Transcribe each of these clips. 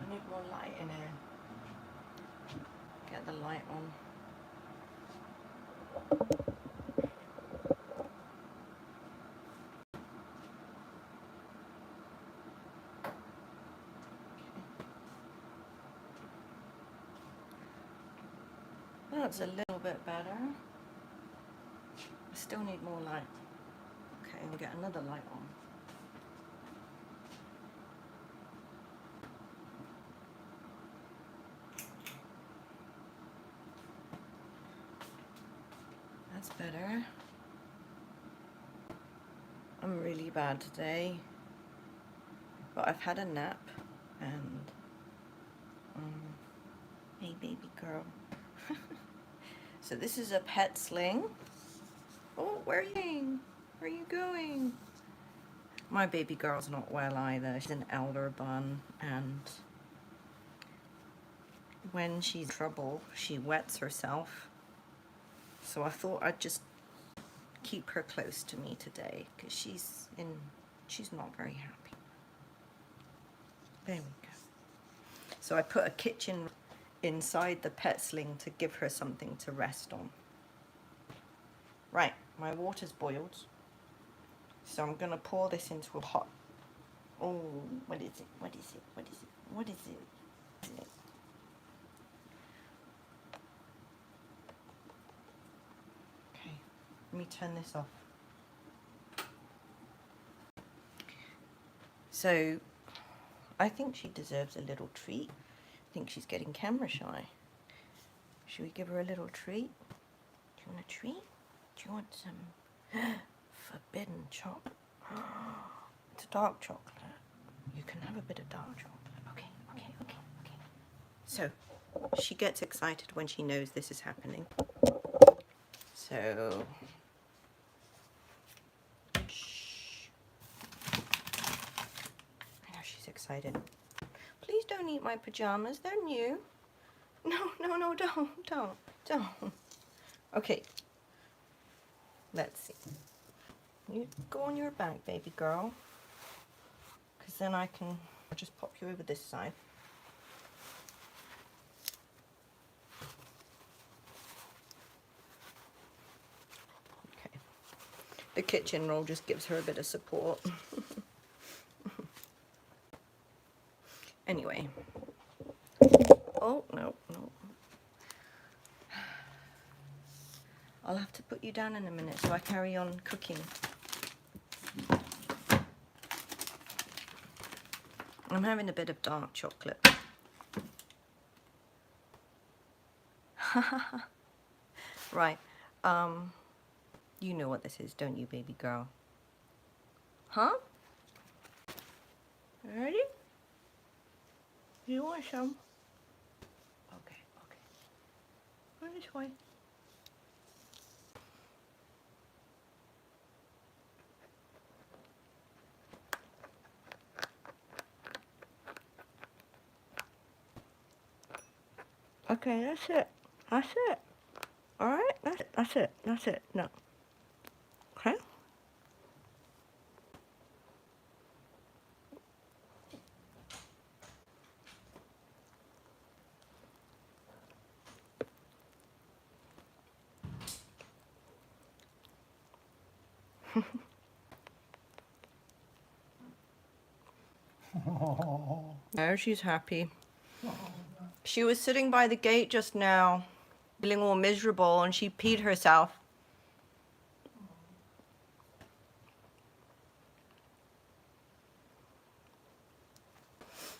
I need more light in here. Get the light on. That's a little bit better. I still need more light. Okay, and get another light on. That's better. I'm really bad today, but I've had a nap and hey baby girl. So this is a pet sling. Oh, where are you going? Where are you going? My baby girl's not well either. She's an elder bun, and when she's in trouble, she wets herself. So I thought I'd just keep her close to me today because she's not very happy. There we go. So I put a kitchen inside the pet sling to give her something to rest on. Right, my water's boiled. So I'm gonna pour this into a pot. Oh, what is it? What is it? What is it? What is it? Okay, let me turn this off. So, I think she deserves a little treat. I think she's getting camera shy. Should we give her a little treat? Do you want a treat? Do you want some forbidden chocolate? It's a dark chocolate. You can have a bit of dark chocolate. Okay, okay, okay, okay. So, she gets excited when she knows this is happening. So, shh. I know she's excited. Please don't eat my pajamas, they're new. No, no, no, don't. Okay, let's see. You go on your back, baby girl. Because then I'll just pop you over this side. Okay. The kitchen roll just gives her a bit of support. Anyway. Oh, no, no. I'll have to put you down in a minute so I carry on cooking. I'm having a bit of dark chocolate. Right. You know what this is, don't you, baby girl? Huh? Ready? You want some? Okay, okay. Go this way. Okay, that's it. That's it. Alright? That's it. That's it. That's it. No. Okay? Now she's happy. She was sitting by the gate just now, feeling all miserable, and she peed herself.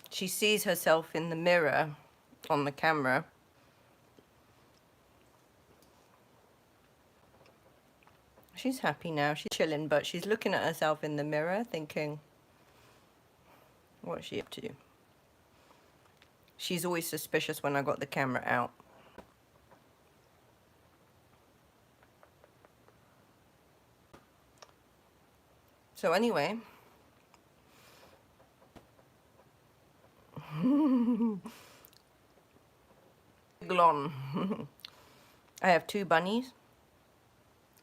She sees herself in the mirror on the camera. She's happy now. She's chilling, but she's looking at herself in the mirror thinking, what's she up to? She's always suspicious when I got the camera out. So anyway, Glon. I have two bunnies,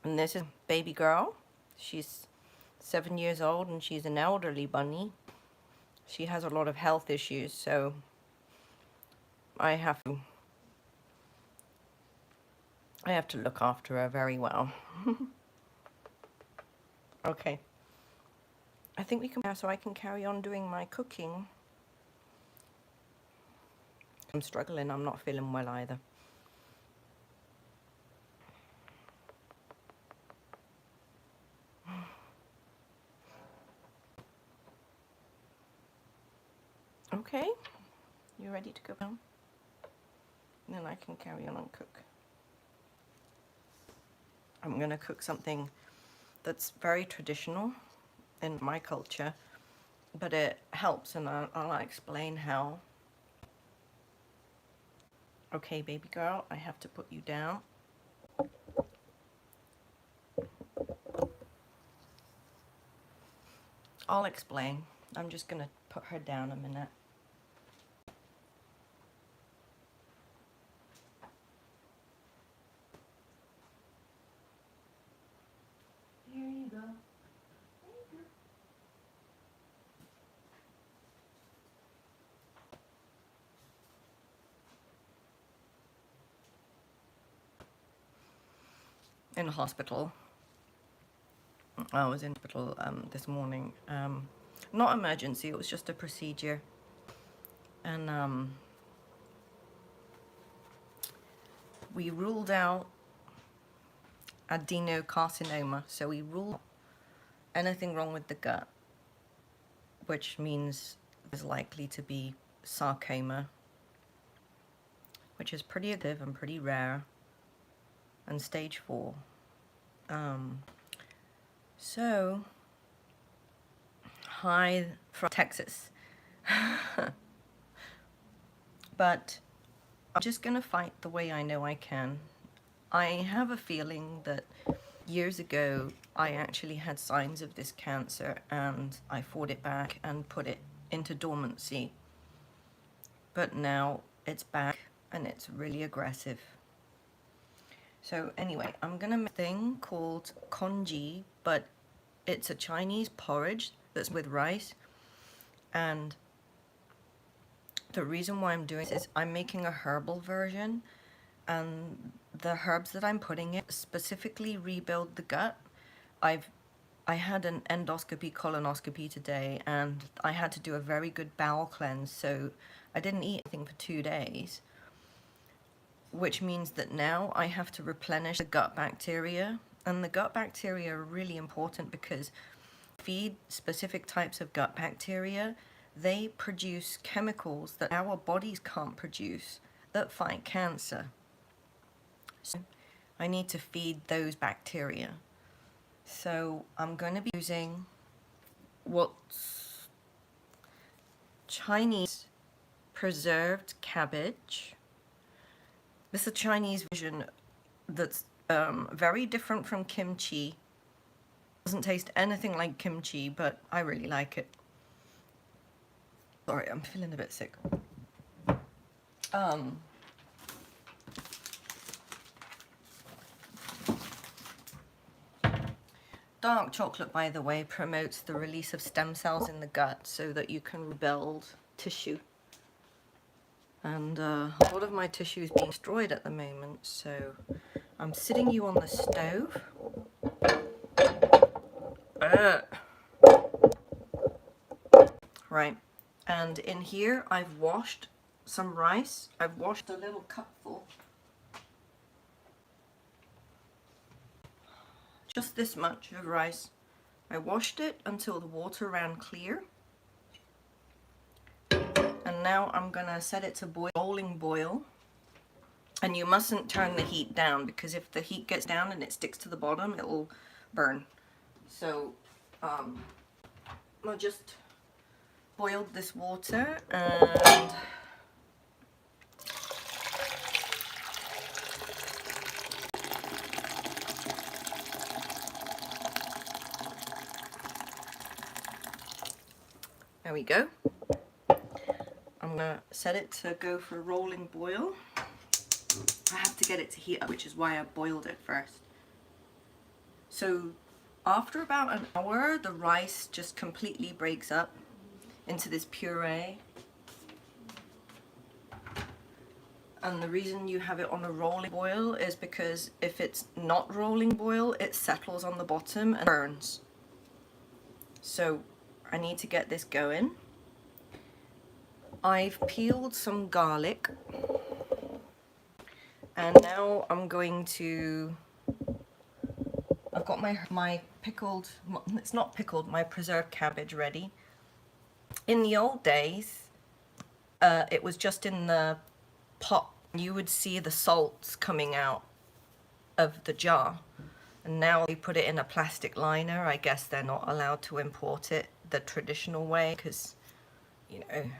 and this is baby girl. She's 7 years old, and she's an elderly bunny. She has a lot of health issues, so I have to look after her very well. Okay. I think we can now, so I can carry on doing my cooking. I'm struggling, I'm not feeling well either. Okay, you ready to go down? And then I can carry on and cook. I'm gonna cook something that's very traditional in my culture, but it helps, and I'll explain how. Okay, baby girl, I have to put you down. I'll explain. I'm just gonna put her down a minute. Here you go. In hospital. I was in hospital this morning. Not emergency, it was just a procedure. And we ruled out adenocarcinoma. So we ruled out anything wrong with the gut, which means there's likely to be sarcoma, which is pretty aggressive and pretty rare, and stage 4. So, hi from Texas. But I'm just gonna fight the way I know I can. I have a feeling that years ago I actually had signs of this cancer and I fought it back and put it into dormancy. But now it's back and it's really aggressive. So anyway, I'm gonna make a thing called Congee, but it's a Chinese porridge that's with rice. And the reason why I'm doing this is I'm making a herbal version, and the herbs that I'm putting in specifically rebuild the gut. I had an endoscopy, colonoscopy today, and I had to do a very good bowel cleanse, so I didn't eat anything for 2 days. Which means that now I have to replenish the gut bacteria. And the gut bacteria are really important because feed specific types of gut bacteria, they produce chemicals that our bodies can't produce that fight cancer. So I need to feed those bacteria. So I'm going to be using what's Chinese preserved cabbage. This is a Chinese version that's very different from kimchi. Doesn't taste anything like kimchi, but I really like it. Sorry, I'm feeling a bit sick. Dark chocolate, by the way, promotes the release of stem cells in the gut so that you can rebuild tissue. And a lot of my tissue is being destroyed at the moment, so I'm sitting you on the stove. Right, and in here I've washed some rice. I've washed a little cupful. Just this much of rice. I washed it until the water ran clear. And now I'm gonna set it to boiling boil. And you mustn't turn the heat down, because if the heat gets down and it sticks to the bottom, it will burn. So I just boiled this water, and there we go. I'm gonna set it to go for a rolling boil. I have to get it to heat up, which is why I boiled it first. So after about an hour, the rice just completely breaks up into this puree. And the reason you have it on a rolling boil is because if it's not rolling boil, it settles on the bottom and burns. So I need to get this going. I've peeled some garlic, and now I'm going to, I've got my pickled, it's not pickled, my preserved cabbage ready. In the old days, it was just in the pot. You would see the salts coming out of the jar. And now we put it in a plastic liner. I guess they're not allowed to import it the traditional way because, you know,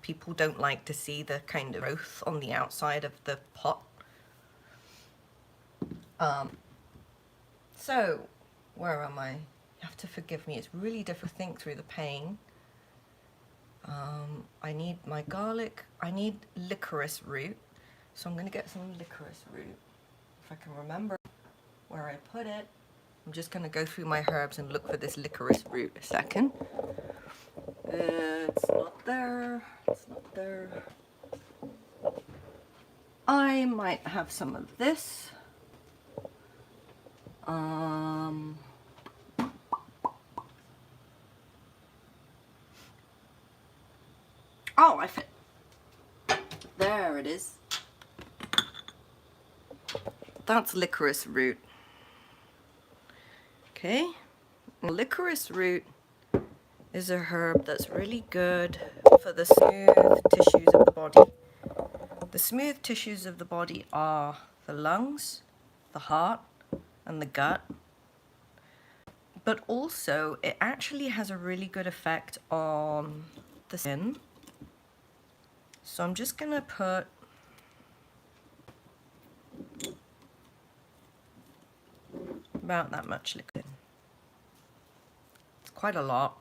people don't like to see the kind of growth on the outside of the pot. So, where am I? You have to forgive me. It's really difficult to think through the pain. I need my garlic. I need licorice root. So I'm going to get some licorice root. If I can remember where I put it. I'm just going to go through my herbs and look for this licorice root a second. It's not there. It's not there. I might have some of this. Oh, I fit. There it is. That's licorice root. Okay. Licorice root is a herb that's really good for the smooth tissues of the body. The smooth tissues of the body are the lungs, the heart, and the gut. But also, it actually has a really good effect on the skin. So I'm just going to put about that much liquid. It's quite a lot.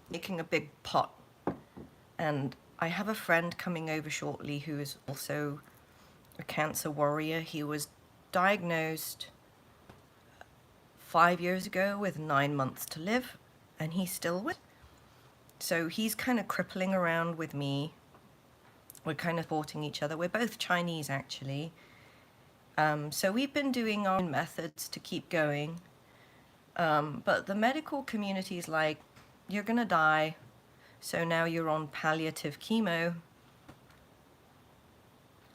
Making a big pot. And I have a friend coming over shortly who is also a cancer warrior. He was diagnosed 5 years ago with 9 months to live, and he's still with. So he's kind of crippling around with me. We're kind of supporting each other. We're both Chinese, actually. So we've been doing our own methods to keep going. But the medical community is like, you're going to die. So now you're on palliative chemo,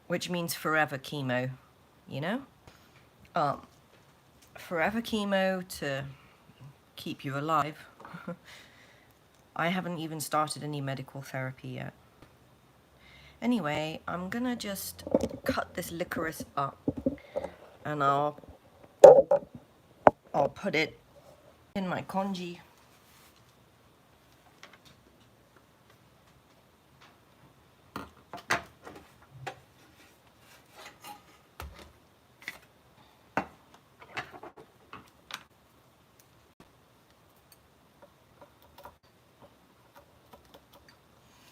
which means forever chemo, you know? Forever chemo to keep you alive. I haven't even started any medical therapy yet. Anyway, I'm gonna just cut this licorice up and I'll put it in my congee.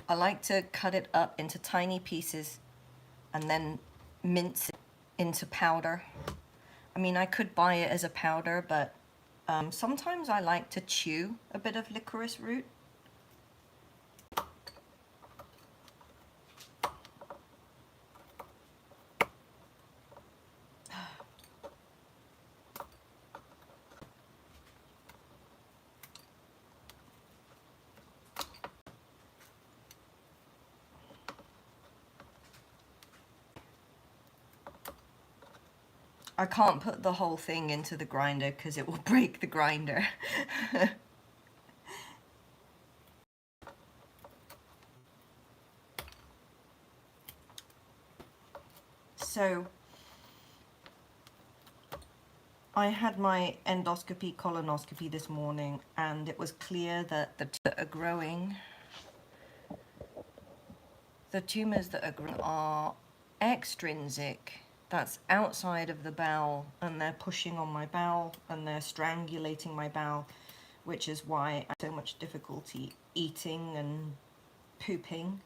I like to cut it up into tiny pieces and then mince it into powder. I mean, I could buy it as a powder, but sometimes I like to chew a bit of licorice root. I can't put the whole thing into the grinder because it will break the grinder. So, I had my endoscopy, colonoscopy this morning, and it was clear that the tumors that are growing are extrinsic. That's outside of the bowel, and they're pushing on my bowel and they're strangulating my bowel, which is why I have so much difficulty eating and pooping.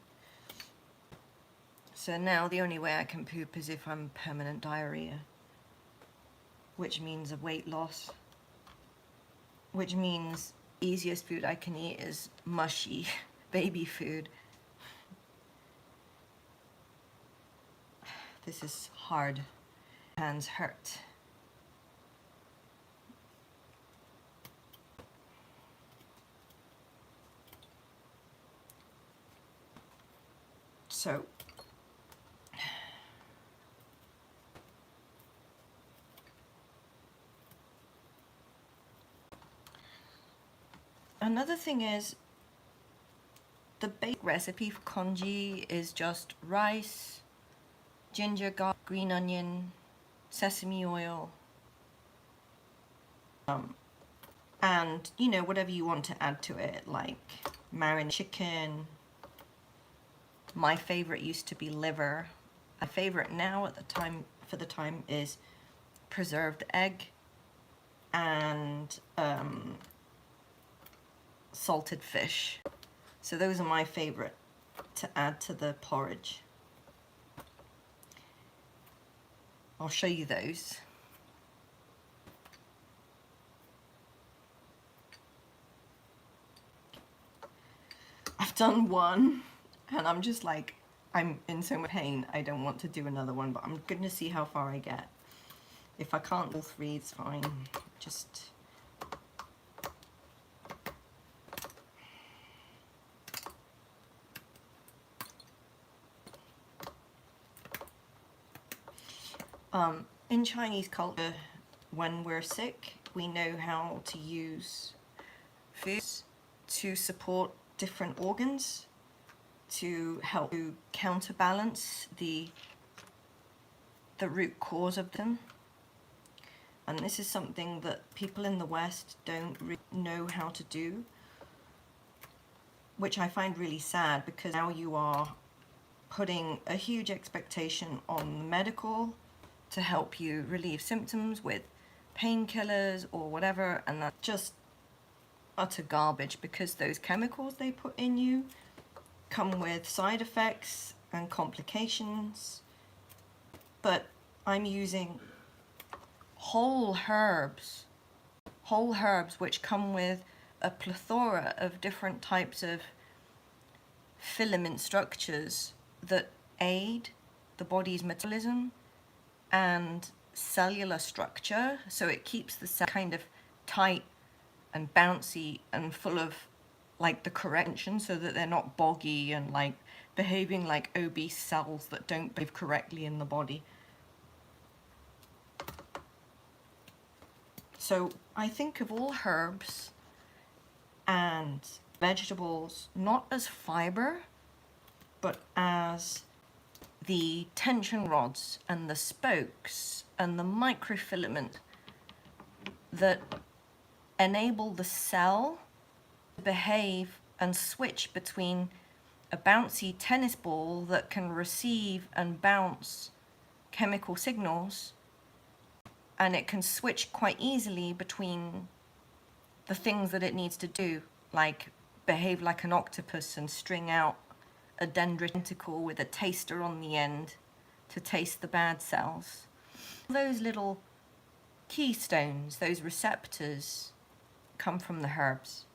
So now the only way I can poop is if I'm permanent diarrhea, which means a weight loss, which means easiest food I can eat is mushy baby food. This is hard. Hands hurt. So another thing is, the basic recipe for congee is just rice, ginger, garlic, green onion, sesame oil, and you know, whatever you want to add to it, like marinated chicken. My favorite used to be liver. My favorite now at the time, for the time, is preserved egg and salted fish. So those are my favorite to add to the porridge. I'll show you those. I've done one and I'm just like, I'm in so much pain, I don't want to do another one, but I'm going to see how far I get. If I can't do all three, it's fine. Just in Chinese culture, when we're sick, we know how to use foods to support different organs to help to counterbalance the root cause of them. And this is something that people in the West don't really know how to do, which I find really sad, because now you are putting a huge expectation on the medical to help you relieve symptoms with painkillers or whatever, and that's just utter garbage, because those chemicals they put in you come with side effects and complications. But I'm using whole herbs which come with a plethora of different types of filament structures that aid the body's metabolism and cellular structure, so it keeps the cell kind of tight and bouncy and full of like the correct tension, so that they're not boggy and like behaving like obese cells that don't behave correctly in the body. So I think of all herbs and vegetables not as fiber, but as the tension rods and the spokes and the microfilament that enable the cell to behave and switch between a bouncy tennis ball that can receive and bounce chemical signals, and it can switch quite easily between the things that it needs to do, like behave like an octopus and string out a dendritic tentacle with a taster on the end to taste the bad cells. Those little keystones, those receptors, come from the herbs.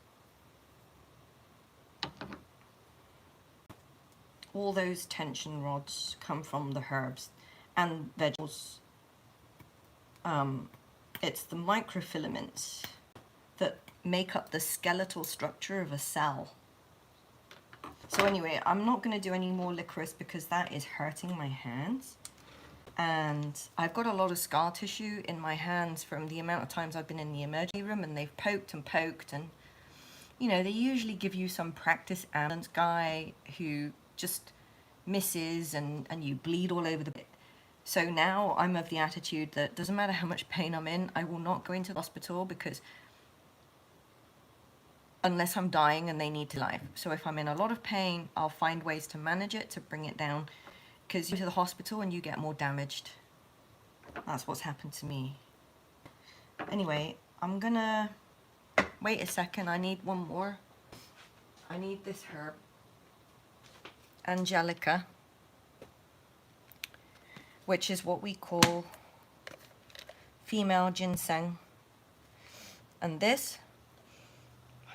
All those tension rods come from the herbs and vegetables. It's the microfilaments that make up the skeletal structure of a cell. So anyway, I'm not going to do any more licorice because that is hurting my hands. And I've got a lot of scar tissue in my hands from the amount of times I've been in the emergency room, and they've poked and poked, and you know, they usually give you some practice ambulance guy who just misses and you bleed all over the bit. So now I'm of the attitude that doesn't matter how much pain I'm in, I will not go into the hospital, because unless I'm dying and they need to live. So if I'm in a lot of pain, I'll find ways to manage it, to bring it down, because you go to the hospital and you get more damaged. That's what's happened to me. Anyway, I'm gonna wait a second. I need one more. I need this herb, Angelica, which is what we call female ginseng. And this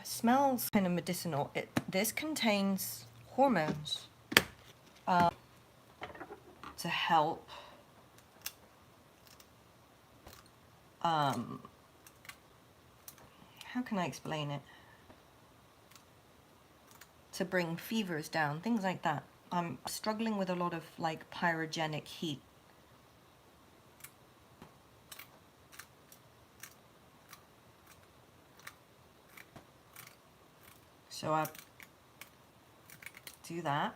smells kind of medicinal. This contains hormones to help how can I explain it? To bring fevers down, things like that. I'm struggling with a lot of like pyrogenic heat. So I do that,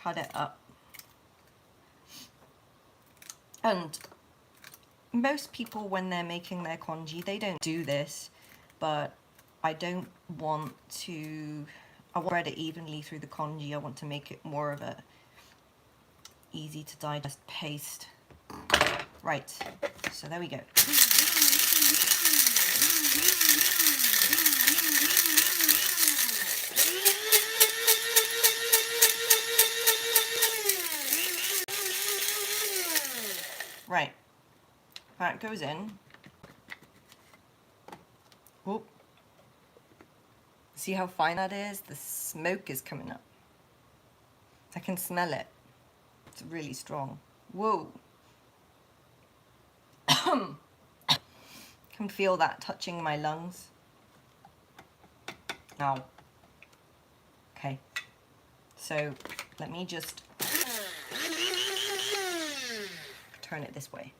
cut it up. And most people, when they're making their congee, they don't do this, but I don't want to, I want to spread it evenly through the congee. I want to make it more of a easy to digest paste. Right, so there we go. Right, that goes in. Whoop. See how fine that is? The smoke is coming up. I can smell it. It's really strong. Whoa. Can feel that touching my lungs. Now. Okay. So let me just turn it this way.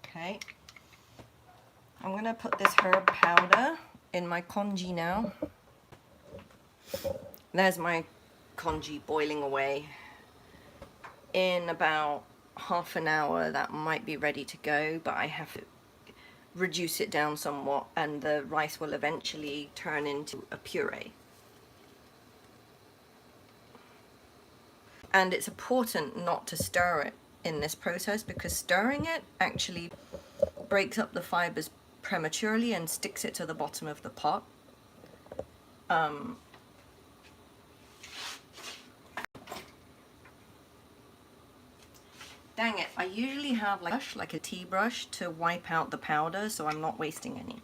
Okay. I'm going to put this herb powder in my congee now. There's my congee boiling away. In about half an hour that might be ready to go, but I have to reduce it down somewhat and the rice will eventually turn into a puree. And it's important not to stir it in this process because stirring it actually breaks up the fibers prematurely and sticks it to the bottom of the pot. Dang it, I usually have like a tea brush to wipe out the powder so I'm not wasting any.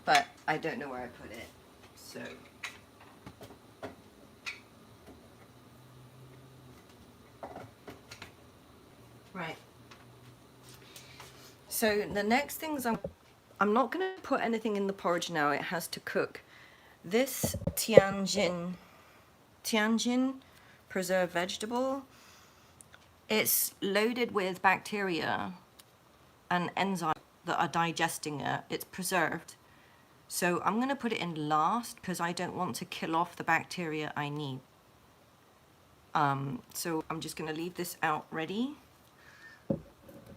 But I don't know where I put it, so. Right. So the next things I'm not going to put anything in the porridge now, it has to cook. This Tianjin preserved vegetable, it's loaded with bacteria and enzymes that are digesting it. It's preserved. So I'm going to put it in last because I don't want to kill off the bacteria I need. So I'm just going to leave this out ready.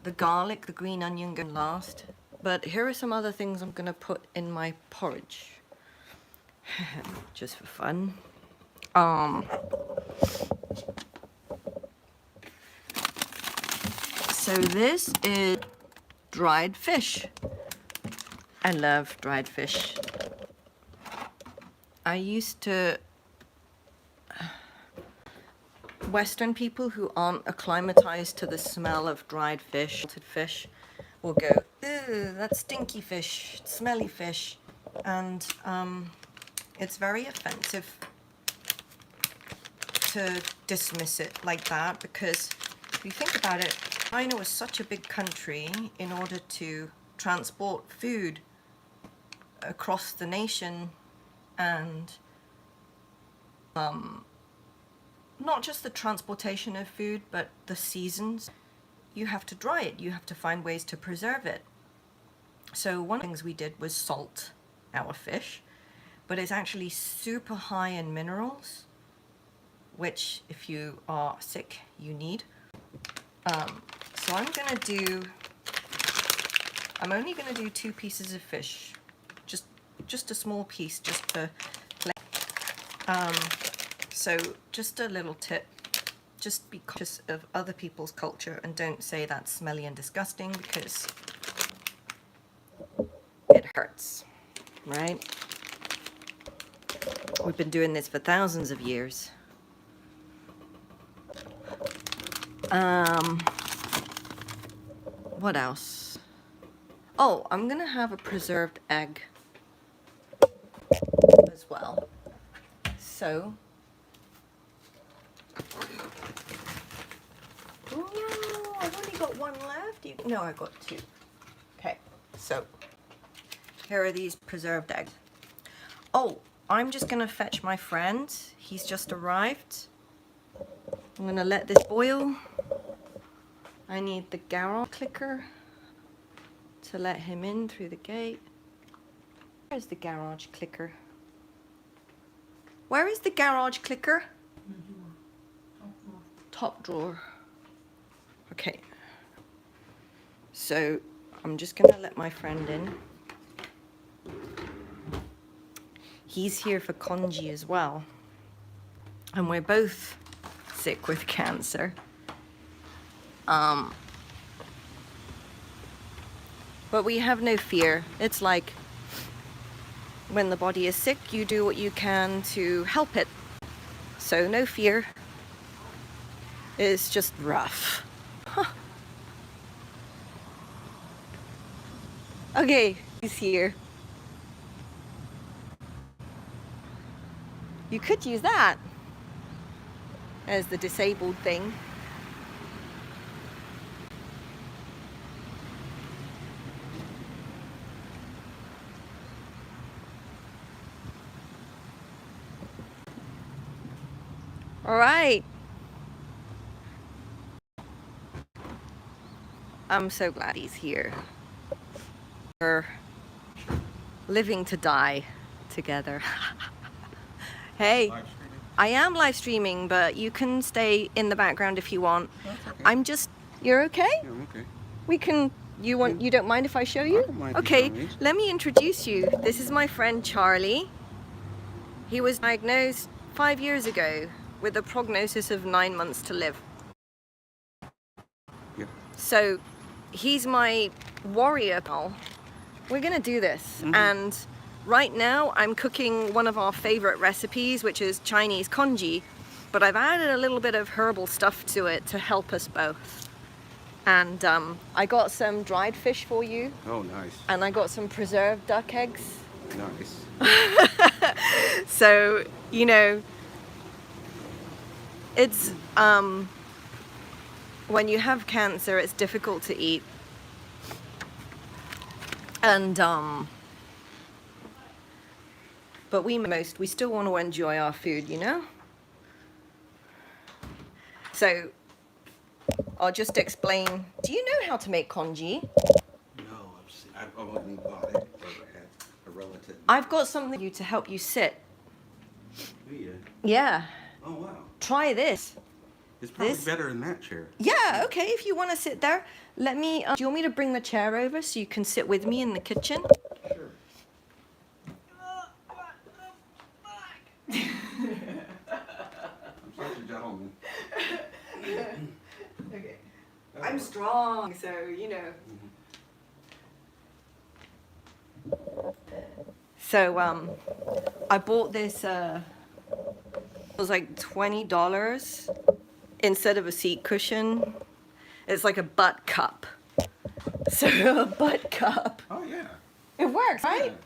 The garlic, the green onion go last. But here are some other things I'm going to put in my porridge. Just for fun. So this is dried fish. I love dried fish. I used to... Western people who aren't acclimatized to the smell of dried fish, salted fish, will go, ew, that's stinky fish, smelly fish. And it's very offensive to dismiss it like that because if you think about it, China was such a big country. In order to transport food across the nation and not just the transportation of food, but the seasons, you have to dry it. You have to find ways to preserve it. So one of the things we did was salt our fish, but it's actually super high in minerals, which if you are sick, you need. So I'm only gonna do 2 pieces of fish, just a small piece, just for play. So just a little tip, just be conscious of other people's culture and don't say that's smelly and disgusting because it hurts, right? We've been doing this for thousands of years. What else? Oh, I'm gonna have a preserved egg. So, oh no, I've only got one left. No, I got two. Okay, so here are these preserved eggs. Oh, I'm just gonna fetch my friend. He's just arrived. I'm gonna let this boil. I need the garage clicker to let him in through the gate. Where's the garage clicker? Where is the garage clicker? Top drawer. Okay. So I'm just gonna let my friend in. He's here for Congee as well. And we're both sick with cancer. But we have no fear. It's like when the body is sick, you do what you can to help it. So no fear. It's just rough. Huh. Okay, he's here. You could use that as the disabled thing. All right. I'm so glad he's here. We're living to die together. Hey, I am live streaming, but you can stay in the background if you want. That's okay. I'm just, you're okay? Yeah, I'm okay. We can, you don't mind if I show you? I don't mind if you Okay, show me. let me introduce you. This is my friend Charlie. He was diagnosed 5 years ago with a prognosis of 9 months to live. Yep. So he's my warrior pal. We're gonna do this. And right now I'm cooking one of our favorite recipes, which is Chinese congee, but I've added a little bit of herbal stuff to it to help us both. And I got some dried fish for you. Oh, nice. And I got some preserved duck eggs. Nice. So, you know, it's when you have cancer, it's difficult to eat. And but we still want to enjoy our food, you know? So I'll just explain. Do you know how to make congee? No, I've only bought it, but I had a relative. I've got something for you to help you sit. Yeah. Yeah. Oh, wow. Try this. It's probably better in that chair. Yeah, okay, if you want to sit there. Let me, do you want me to bring the chair over so you can sit with me in the kitchen? Sure. I'm such a gentleman. Okay. I'm strong, so, you know. So, I bought this, it was like $20 instead of a seat cushion. It's like a butt cup. So, a butt cup. Oh, yeah. It works, right? Yeah.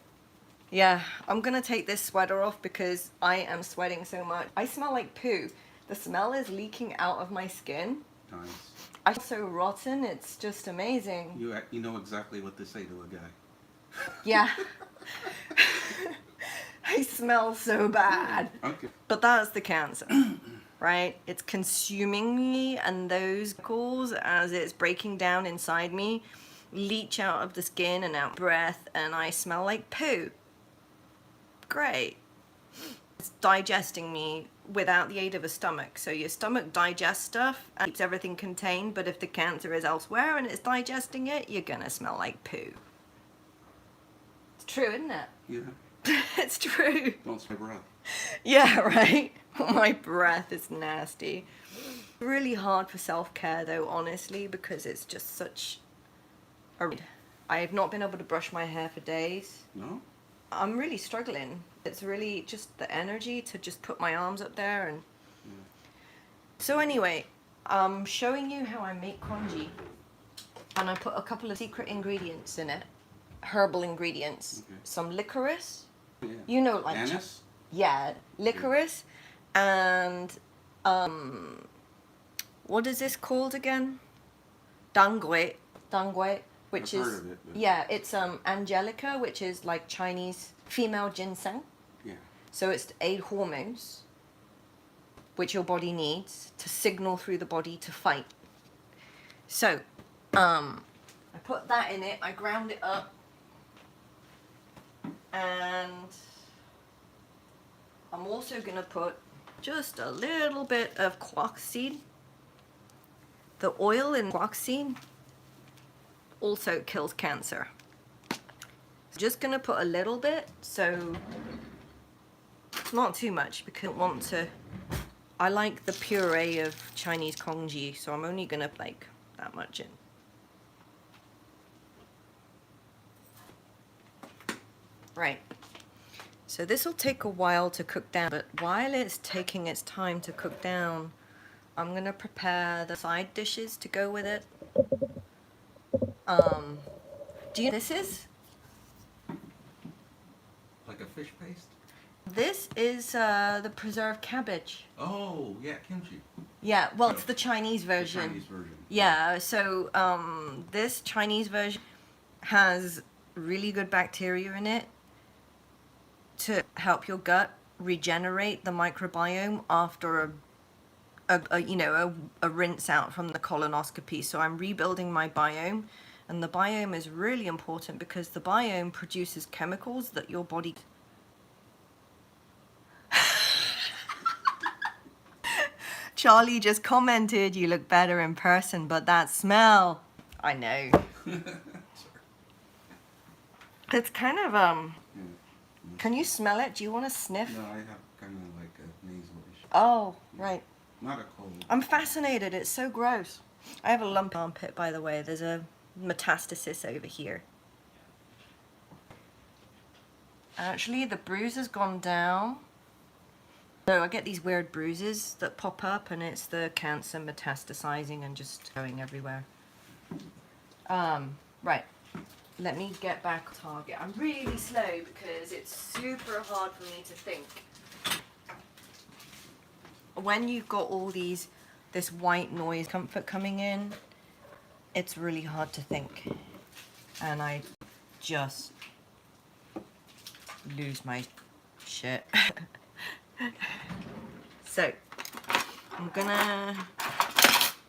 Yeah, I'm gonna take this sweater off because I am sweating so much. I smell like poo. The smell is leaking out of my skin. Nice. I feel so rotten, it's just amazing. You know exactly what to say to a guy. Yeah. I smell so bad. Okay. But that's the cancer, right? It's consuming me, and those chemicals, as it's breaking down inside me, leach out of the skin and out breath, and I smell like poo. Great. It's digesting me without the aid of a stomach. So your stomach digests stuff and keeps everything contained, but if the cancer is elsewhere and it's digesting it, you're gonna smell like poo. It's true, isn't it? Yeah. It's true. Don't smell breath. Yeah, right? My breath is nasty. Really hard for self-care though, honestly, because it's just such a... I have not been able to brush my hair for days. No? I'm really struggling. It's really just the energy to just put my arms up there and... Yeah. So anyway, I'm showing you how I make congee. And I put a couple of secret ingredients in it. Herbal ingredients. Okay. Some licorice. Yeah. You know, like... Anise? Yeah, licorice, and what is this called again? Dangui, which I've is heard of it, but- yeah, it's angelica, which is like Chinese female ginseng. Yeah. So it's to aid hormones, which your body needs to signal through the body to fight. So, I put that in it. I ground it up, and I'm also gonna put just a little bit of quack seed. The oil in quack seed also kills cancer. Just gonna put a little bit, so not too much, because I don't want to. I like the puree of Chinese congee, so I'm only gonna like that much in. Right. So this will take a while to cook down, but while it's taking its time to cook down, I'm gonna prepare the side dishes to go with it. Do you know what this is? Like a fish paste? This is the preserved cabbage. Oh, yeah, kimchi. Yeah, well, it's the Chinese The version. Chinese version. Yeah, so this Chinese version has really good bacteria in it to help your gut regenerate the microbiome after a rinse out from the colonoscopy. So I'm rebuilding my biome, and the biome is really important because the biome produces chemicals that your body. Charlie just commented, "You look better in person, but that smell." I know. It's kind of Yeah. Can you smell it? Do you want to sniff? No, I have kind of like a nasal issue. Oh, right. Not a cold. I'm fascinated. It's so gross. I have a lump armpit, by the way. There's a metastasis over here. Actually, the bruise has gone down. So I get these weird bruises that pop up, and it's the cancer metastasizing and just going everywhere. Right. Let me get back on target. I'm really slow because it's super hard for me to think. When you've got all this white noise comfort coming in, it's really hard to think. And I just lose my shit. So, I'm gonna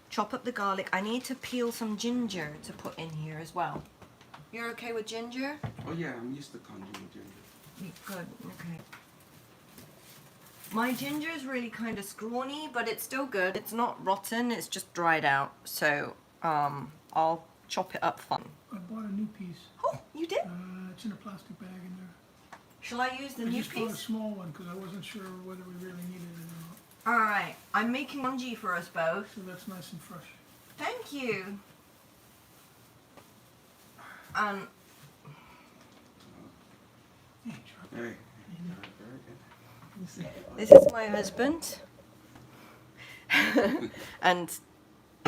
chop up the garlic. I need to peel some ginger to put in here as well. You're okay with ginger? Oh, yeah, I'm used to congee with ginger. Good, okay. My ginger is really kind of scrawny, but it's still good. It's not rotten, it's just dried out. So, I'll chop it up fun. I bought a new piece. Oh, you did? It's in a plastic bag in there. Shall I use the I new just bought a piece? small one because I wasn't sure whether we really needed it or not. Alright, I'm making congee for us both. So that's nice and fresh. Thank you. Hey, Charlie. Hey. Very good. This is my husband. And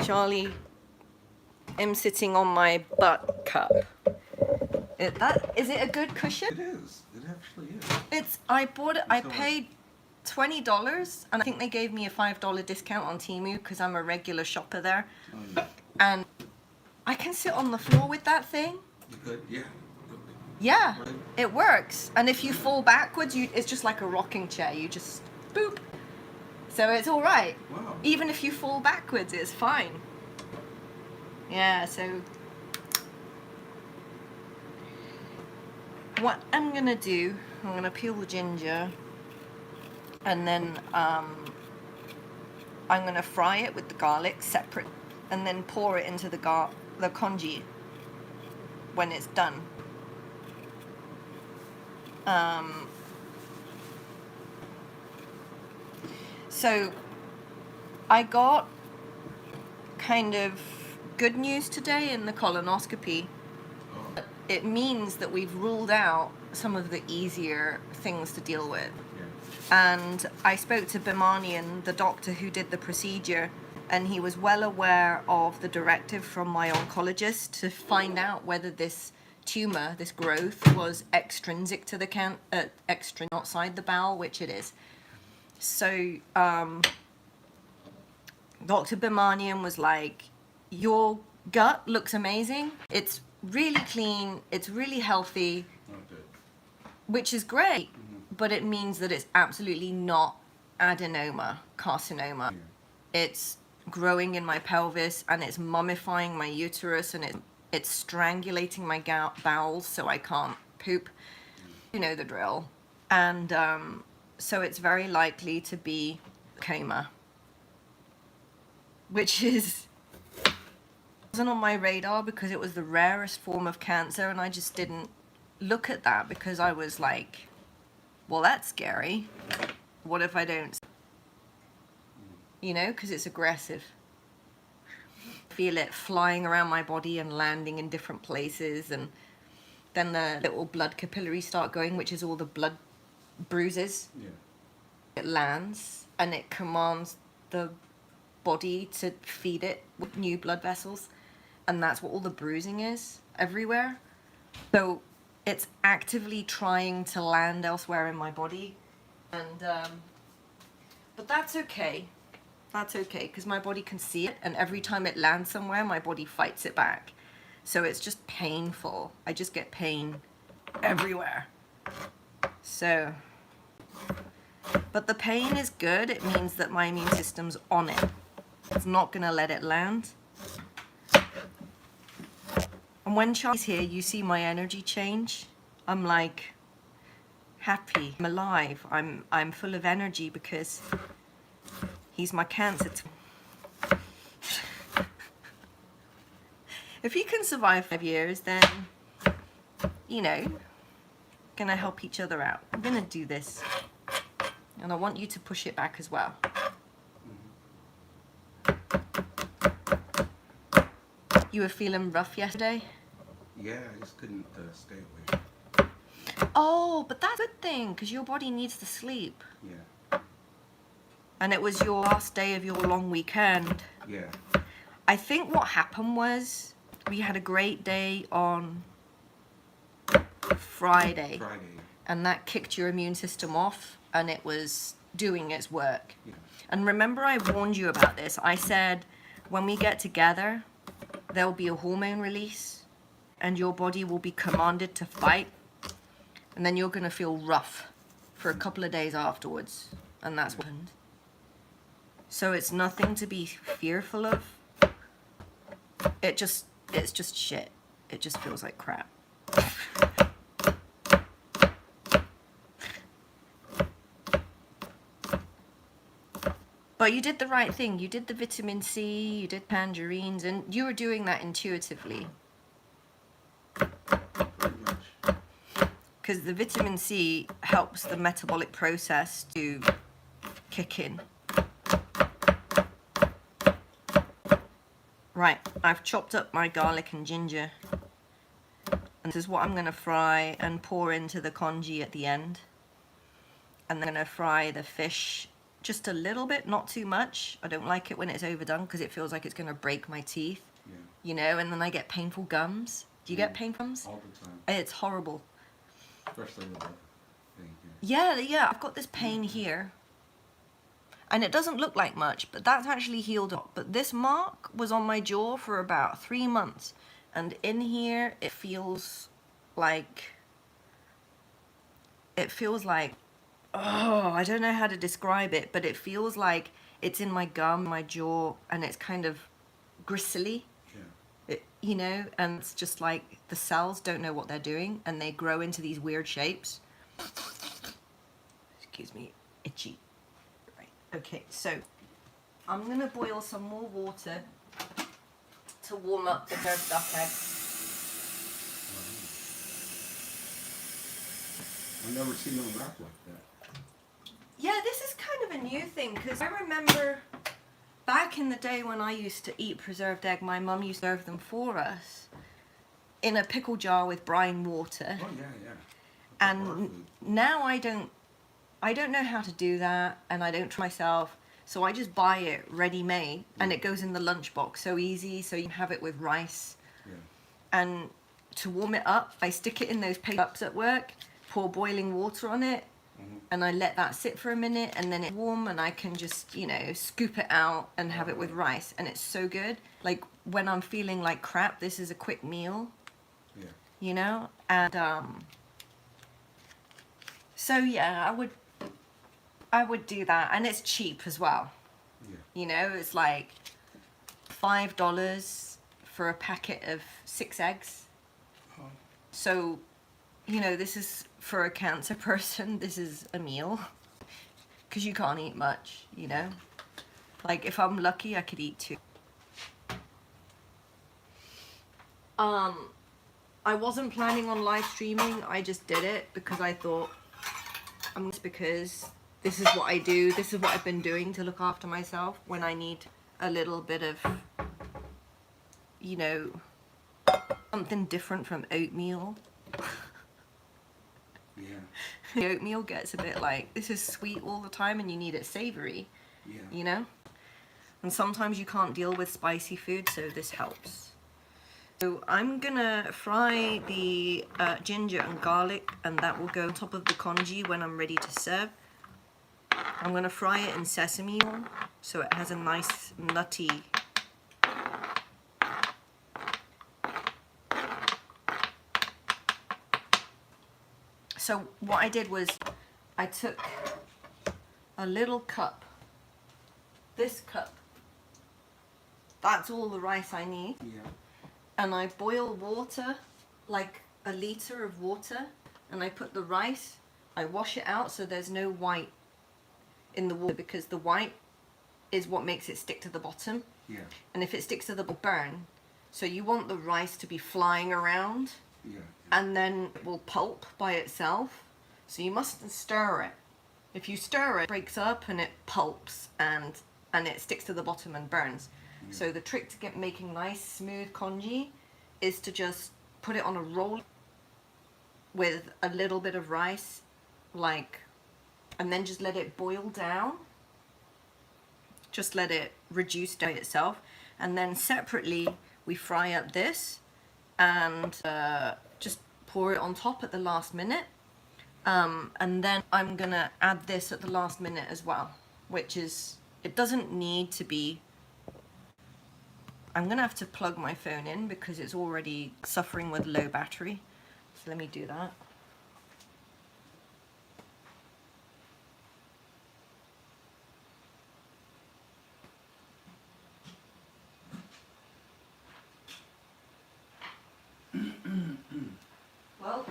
Charlie, I'm sitting on my butt cup. Is it a good cushion? It is. It actually is. I bought it, I So- paid $20, and I think they gave me a $5 discount on Temu because I'm a regular shopper there. Oh, yeah. And I can sit on the floor with that thing. You could, yeah. Yeah, Right. it works. And if you fall backwards, it's just like a rocking chair. You just boop. So it's all right. Wow. Even if you fall backwards, it's fine. Yeah, so what I'm gonna do, I'm gonna peel the ginger, and then I'm gonna fry it with the garlic separate, and then pour it into the congee when it's done. So I got kind of good news today in the colonoscopy. Oh, It means that we've ruled out some of the easier things to deal with. yeah. And I spoke to Bimanian, the doctor who did the procedure, and he was well aware of the directive from my oncologist to find out whether this tumor, this growth, was extrinsic to the outside the bowel, which it is. So Dr. Bimanian was like, your gut looks amazing. It's really clean. It's really healthy, which is great, but it means that it's absolutely not adenoma, carcinoma. It's growing in my pelvis, and it's mummifying my uterus, and it's strangulating my bowels so I can't poop. You know the drill. And so it's very likely to be coma, which wasn't on my radar because it was the rarest form of cancer, and I just didn't look at that because I was like, well, that's scary. What if I don't? You know, because it's aggressive. Feel it flying around my body and landing in different places, and then the little blood capillaries start going, which is all the blood bruises. Yeah. It lands and it commands the body to feed it with new blood vessels, and that's what all the bruising is everywhere. So it's actively trying to land elsewhere in my body, and but that's okay. That's okay, because my body can see it, and every time it lands somewhere, my body fights it back. So it's just painful. I just get pain everywhere. So, but the pain is good. It means that my immune system's on it. It's not gonna let it land. And when Charlie's here, you see my energy change. I'm like happy, I'm alive, I'm full of energy because he's my cancer. If he can survive 5 years, then, you know, gonna help each other out. I'm gonna do this. And I want you to push it back as well. You were feeling rough yesterday? Yeah, I just couldn't stay awake. Oh, but that's a good thing, because your body needs to sleep. Yeah. And it was your last day of your long weekend. Yeah. I think what happened was we had a great day on Friday. And that kicked your immune system off, and it was doing its work. Yeah. And remember, I warned you about this. I said, when we get together, there'll be a hormone release, and your body will be commanded to fight, and then you're going to feel rough for a couple of days afterwards. And that's what happened. So it's nothing to be fearful of. It's just shit. It just feels like crap. But you did the right thing. You did the vitamin C, you did tangerines, and you were doing that intuitively. Pretty much. Because the vitamin C helps the metabolic process to kick in. Right, I've chopped up my garlic and ginger. And this is what I'm going to fry and pour into the congee at the end. And then I'm going to fry the fish just a little bit, not too much. I don't like it when it's overdone because it feels like it's going to break my teeth. Yeah. You know, and then I get painful gums. Do you get painful gums? All the time. It's horrible. Especially with that thing here. Yeah, I've got this pain here. And it doesn't look like much, but that's actually healed up. But this mark was on my jaw for about 3 months. And in here, it feels like, oh, I don't know how to describe it, but it feels like it's in my gum, my jaw, and it's kind of gristly. Yeah. You know, and it's just like the cells don't know what they're doing, and they grow into these weird shapes. Excuse me, itchy. Right, okay, so I'm gonna boil some more water to warm up the herb duck egg. I've never seen them wrapped like that. Yeah, this is kind of a new thing, because I remember back in the day when I used to eat preserved egg, my mum used to serve them for us in a pickle jar with brine water. Oh yeah, yeah. And now I don't know how to do that, and I don't try myself, so I just buy it ready-made, and it goes in the lunchbox so easy, so you can have it with rice. Yeah. And to warm it up, I stick it in those paper cups at work, pour boiling water on it, and I let that sit for a minute, and then it's warm, and I can just, you know, scoop it out and have it with rice, and it's so good. Like when I'm feeling like crap, this is a quick meal. Yeah. You know, and so yeah, I would do that, and it's cheap as well. Yeah. You know, it's like $5 for a packet of 6 eggs. Oh. So, you know, this is for a cancer person, this is a meal, because you can't eat much, you know. Like if I'm lucky, I could eat 2. I wasn't planning on live streaming. I just did it because I thought, because this is what I do. This is what I've been doing to look after myself when I need a little bit of, you know, something different from oatmeal. Yeah. The oatmeal gets a bit like, this is sweet all the time and you need it savory, Yeah. you know? And sometimes you can't deal with spicy food, so this helps. So I'm gonna fry the ginger and garlic, and that will go on top of the congee when I'm ready to serve. I'm gonna fry it in sesame oil so it has a nice nutty. So what I did was I took a little cup, this cup, that's all the rice I need. Yeah. And I boil water, like a liter of water, and I put the rice, I wash it out so there's no white in the water, because the white is what makes it stick to the bottom. Yeah. And if it sticks to the burn, so you want the rice to be flying around, Yeah. and then it will pulp by itself. So you mustn't stir it. If you stir it, it breaks up and it pulps and it sticks to the bottom and burns. Yeah. So the trick to making nice smooth congee is to just put it on a roll with a little bit of rice, like, and then just let it boil down. Just let it reduce by itself, and then separately we fry up this and just pour it on top at the last minute. And then I'm gonna add this at the last minute as well, which is, it doesn't need to be. I'm gonna have to plug my phone in because it's already suffering with low battery. So let me do that. Well,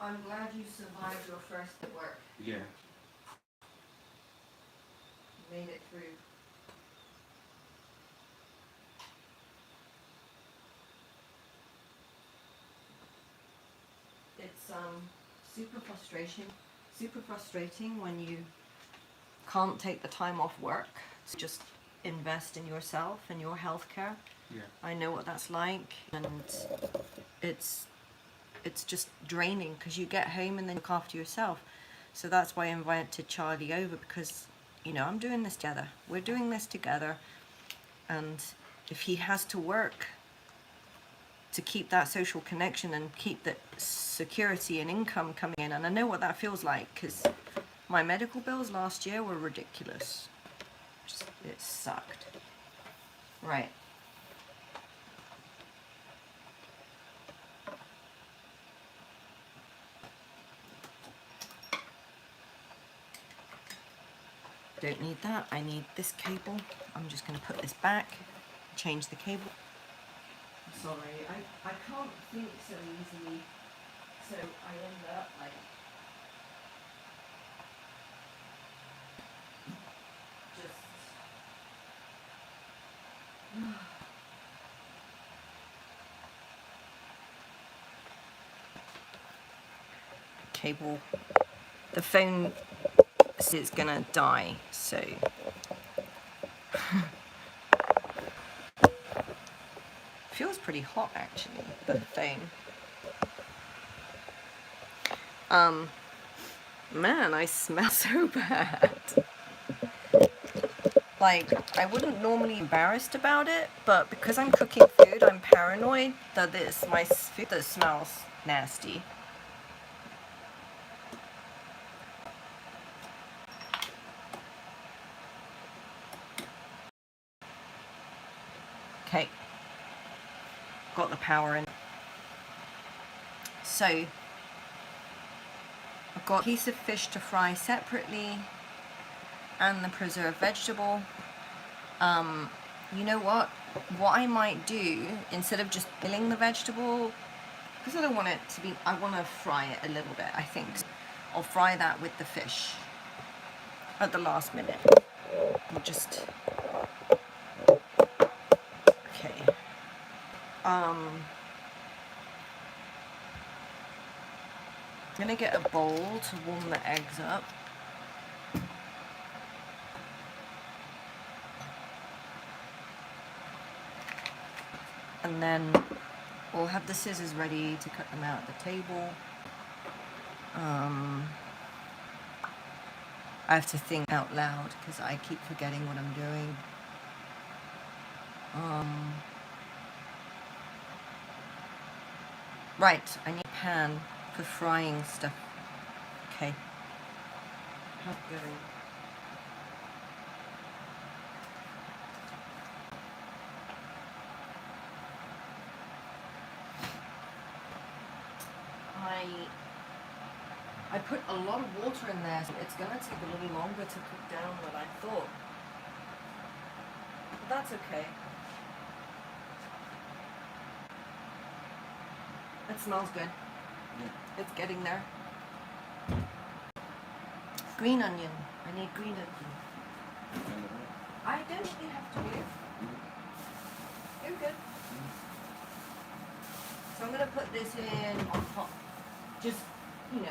I'm glad you survived your first at work. Yeah. You made it through. It's super frustrating when you can't take the time off work to just invest in yourself and your healthcare. Yeah. I know what that's like, and it's just draining because you get home and then look after yourself. So that's why I invited Charlie over, because, you know, I'm doing this together. We're doing this together, and if he has to work to keep that social connection and keep that security and income coming in, and I know what that feels like because my medical bills last year were ridiculous. It sucked. Right. Don't need that. I need this cable. I'm just going to put this back, change the cable. Sorry, I can't think so easily, so I end up like just cable. The phone is gonna die, so feels pretty hot actually, the phone. Man, I smell so bad. Like, I wouldn't normally be embarrassed about it, but because I'm cooking food, I'm paranoid that it's my food that smells nasty. Okay, got the power in. So, I've got a piece of fish to fry separately and the preserved vegetable. You know what? What I might do, instead of just peeling the vegetable, because I don't want it to be, I want to fry it a little bit, I think. I'll fry that with the fish at the last minute. I'll just, okay. I'm gonna get a bowl to warm the eggs up. And then we'll have the scissors ready to cut them out at the table. I have to think out loud because I keep forgetting what I'm doing. Right, I need a pan for frying stuff. Okay. How's it going? I put a lot of water in there, so it's gonna take a little longer to cook down than I thought. But that's okay. It smells good. Yeah. It's getting there. Green onion. I need green onion. I don't think you have to do. You're good. So I'm gonna put this in on top. Just, you know.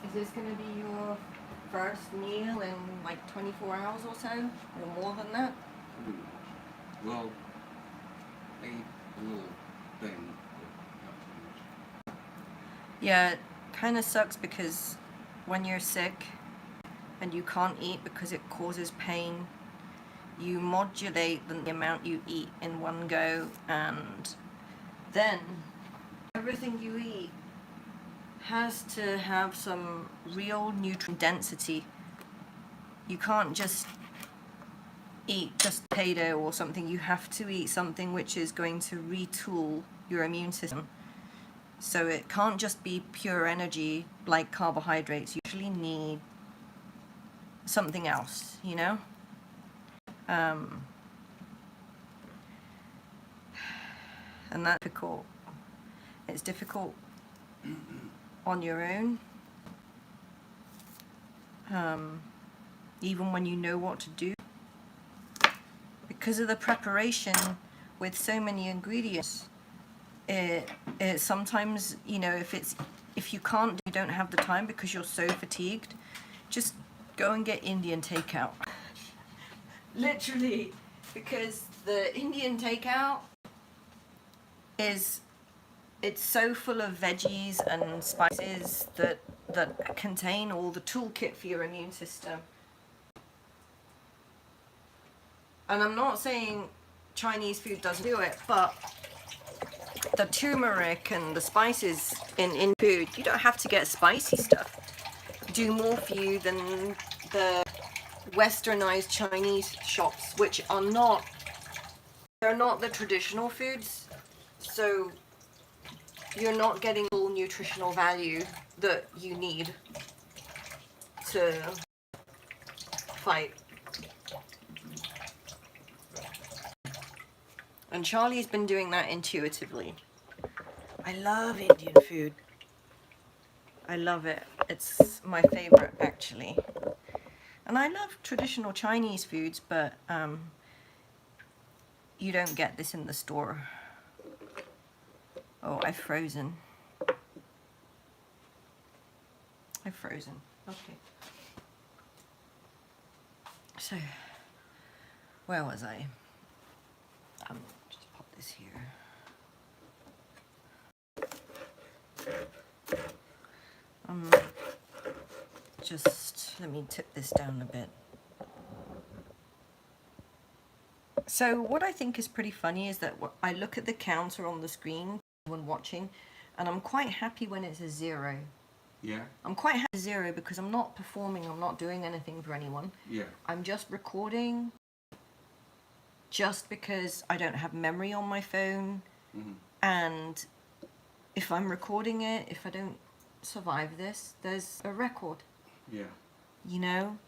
Is this gonna be your first meal in like 24 hours or so? Or more than that? Well, I eat a little thing, but not too much. Yeah, it kind of sucks because when you're sick and you can't eat because it causes pain, you modulate the amount you eat in one go, and then everything you eat has to have some real nutrient density. You can't just eat just potato or something. You have to eat something which is going to retool your immune system. So it can't just be pure energy like carbohydrates. You usually need something else, you know? And that's difficult. It's difficult on your own. Even when you know what to do. Because of the preparation with so many ingredients, it sometimes, you know, if you can't, you don't have the time because you're so fatigued, just go and get Indian takeout. Literally, because the Indian takeout it's so full of veggies and spices that contain all the toolkit for your immune system. And I'm not saying Chinese food doesn't do it, but the turmeric and the spices in food, you don't have to get spicy stuff. Do more for you than the westernized Chinese shops, which are not, they're not the traditional foods. So you're not getting full nutritional value that you need to fight. And Charlie's been doing that intuitively. I love Indian food. I love it. It's my favorite, actually. And I love traditional Chinese foods, but you don't get this in the store. Oh, I've frozen. I've frozen. Okay. So, where was I? this here. Just let me tip this down a bit. So what I think is pretty funny is that I look at the counter on the screen when watching, and I'm quite happy when it's a 0. Yeah. I'm quite happy 0 because I'm not performing, I'm not doing anything for anyone. Yeah. I'm just recording just because I don't have memory on my phone. Mm-hmm. And if I'm recording it, if I don't survive this, there's a record. Yeah. You know?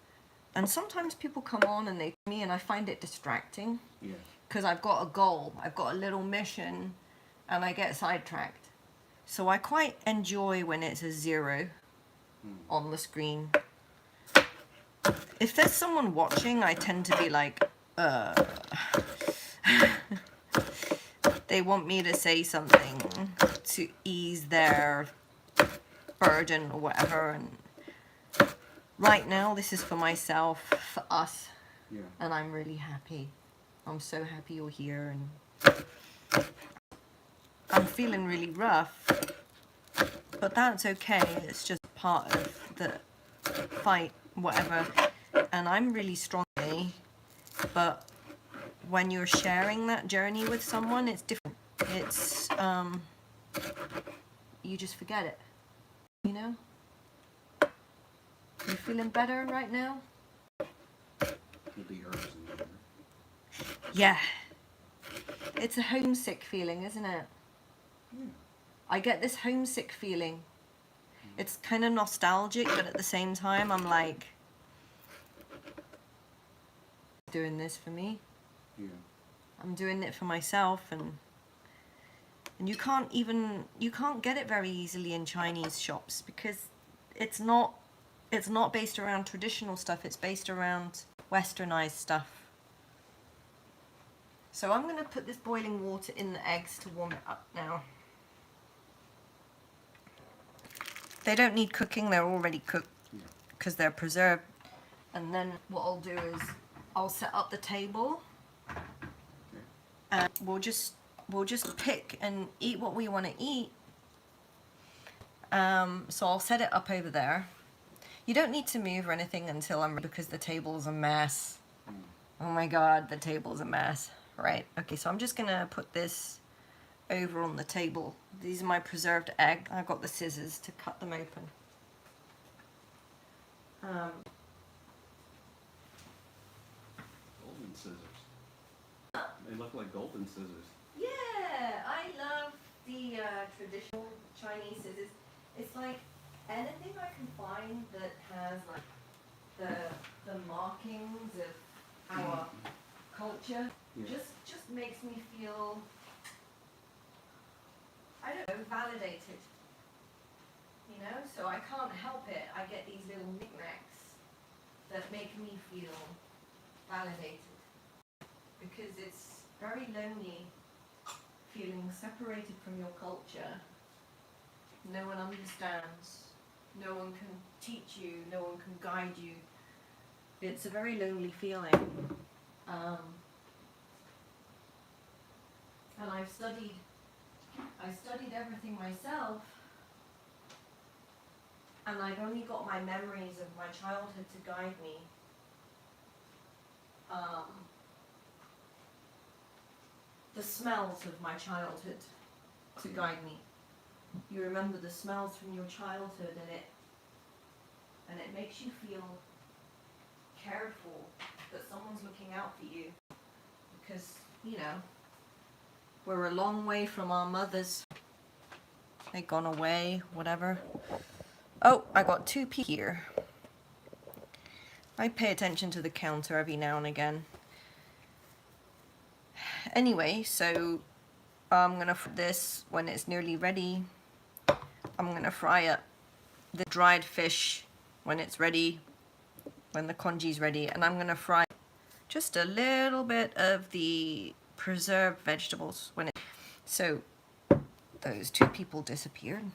And sometimes people come on and they me and I find it distracting. Yeah. Because I've got a goal, I've got a little mission, and I get sidetracked. So I quite enjoy when it's a 0 on the screen. If there's someone watching, I tend to be like, they want me to say something to ease their burden or whatever. And right now, this is for myself, for us. Yeah. And I'm really happy. I'm so happy you're here, and I'm feeling really rough, but that's okay. It's just part of the fight, whatever. And I'm really strong, but when you're sharing that journey with someone, it's different. It's you just forget it, you know? You feeling better right now? With the herbs in there. Yeah. It's a homesick feeling, isn't it? Yeah. I get this homesick feeling. It's kind of nostalgic, but at the same time, I'm like, doing this for me. Yeah. I'm doing it for myself, and you can't get it very easily in Chinese shops because it's not based around traditional stuff. It's based around westernized stuff. So I'm going to put this boiling water in the eggs to warm it up now. They don't need cooking, they're already cooked because they're preserved. And then what I'll do is I'll set up the table, and we'll just pick and eat what we want to eat. So I'll set it up over there. You don't need to move or anything until I'm ready because the table's a mess. Oh my god, the table's a mess. Right, okay, so I'm just gonna put this over on the table. These are my preserved egg. I've got the scissors to cut them open. Golden scissors. They look like golden scissors. Yeah, I love the traditional Chinese scissors. It's like anything I can find that has like the markings of our culture. Yeah. Just makes me feel, I don't know, validated. You know, so I can't help it. I get these little knickknacks that make me feel validated. Because it's very lonely feeling separated from your culture. No one understands. No one can teach you. No one can guide you. It's a very lonely feeling. And I studied everything myself, and I've only got my memories of my childhood to guide me. The smells of my childhood to guide me. You remember the smells from your childhood, and it makes you feel cared for, that someone's looking out for you, because, you know, we're a long way from our mothers. They've gone away, whatever. Oh, I got 2 pea here. I pay attention to the counter every now and again. Anyway, so I'm going to fry this when it's nearly ready. I'm going to fry up the dried fish when it's ready, when the congee's ready. And I'm going to fry just a little bit of the preserved vegetables when it. So those 2 people disappeared.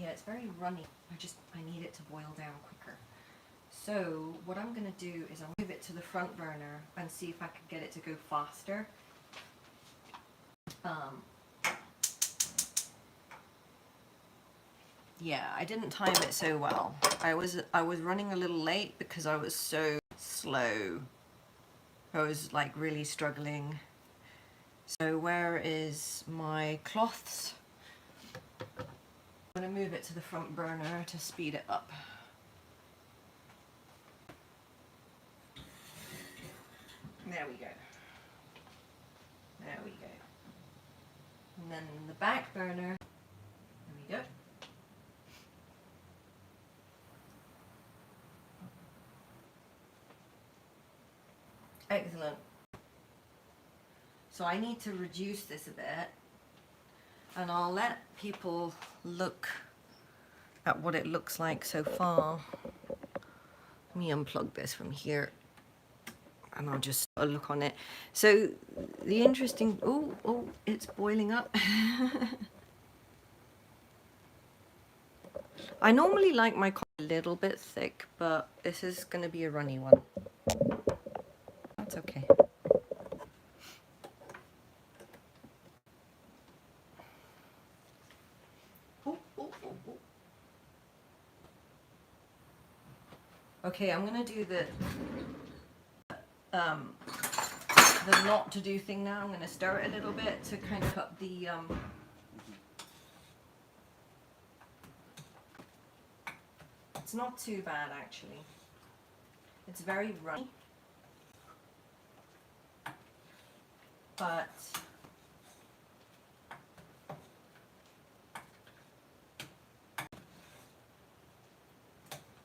Yeah, it's very runny. I need it to boil down quicker. So what I'm going to do is I'll move it to the front burner and see if I can get it to go faster. Yeah, I didn't time it so well. I was running a little late because I was so slow. I was like really struggling. So where is my cloths? I'm going to move it to the front burner to speed it up. There we go. There we go. And then the back burner, there we go. Excellent. So I need to reduce this a bit, and I'll let people look at what it looks like so far. Let me unplug this from here, and I'll just look on it. So the interesting, oh, it's boiling up. I normally like my coffee a little bit thick, but this is going to be a runny one. That's okay. Okay, I'm gonna do the not to do thing now. I'm gonna stir it a little bit to kind of cut the It's not too bad actually. It's very runny, but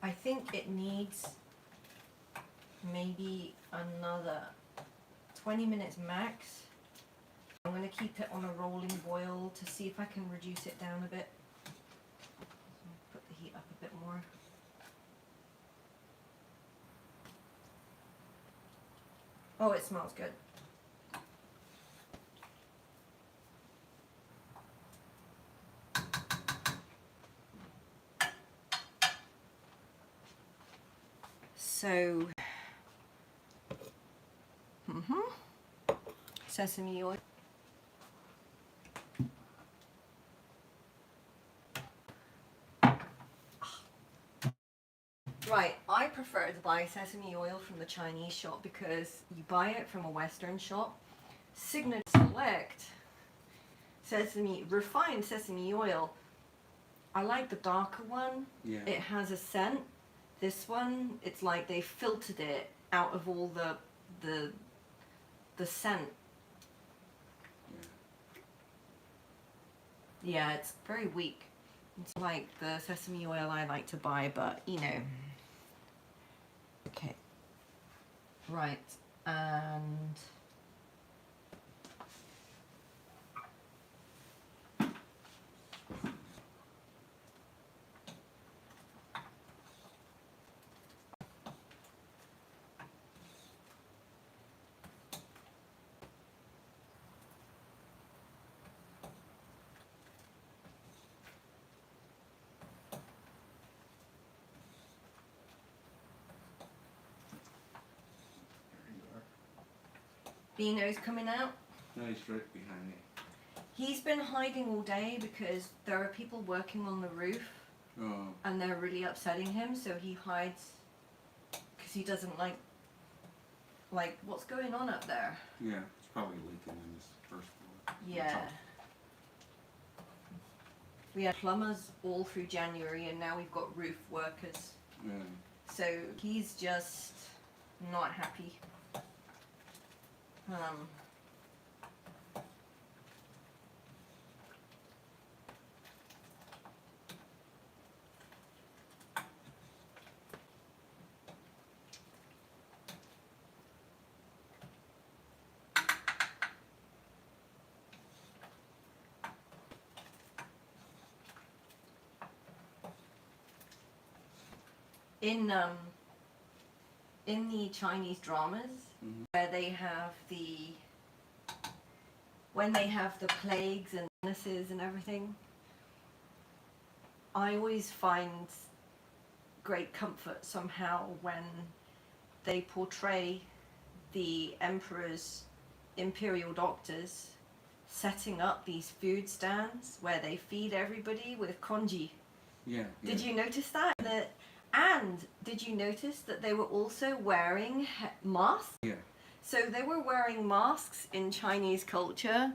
I think it needs maybe another 20 minutes max. I'm going to keep it on a rolling boil to see if I can reduce it down a bit. Put the heat up a bit more. Oh, it smells good. So, sesame oil. Right, I prefer to buy sesame oil from the Chinese shop because you buy it from a Western shop. Signature Select refined sesame oil. I like the darker one. Yeah. It has a scent. This one, it's like they filtered it out of all the scent. Yeah, it's very weak. It's like the sesame oil I like to buy, but you know. Okay. Right, and Bino's coming out. No, he's right behind me. He's been hiding all day because there are people working on the roof. Oh. And they're really upsetting him, so he hides because he doesn't like what's going on up there. Yeah, it's probably leaking in this first floor. Yeah. We had plumbers all through January, and now we've got roof workers. Yeah. So he's just not happy. In the Chinese dramas, where they have when they have the plagues and illnesses and everything, I always find great comfort somehow when they portray the emperor's imperial doctors setting up these food stands where they feed everybody with congee. Yeah. Did you notice that? And did you notice that they were also wearing masks? Yeah. So they were wearing masks in Chinese culture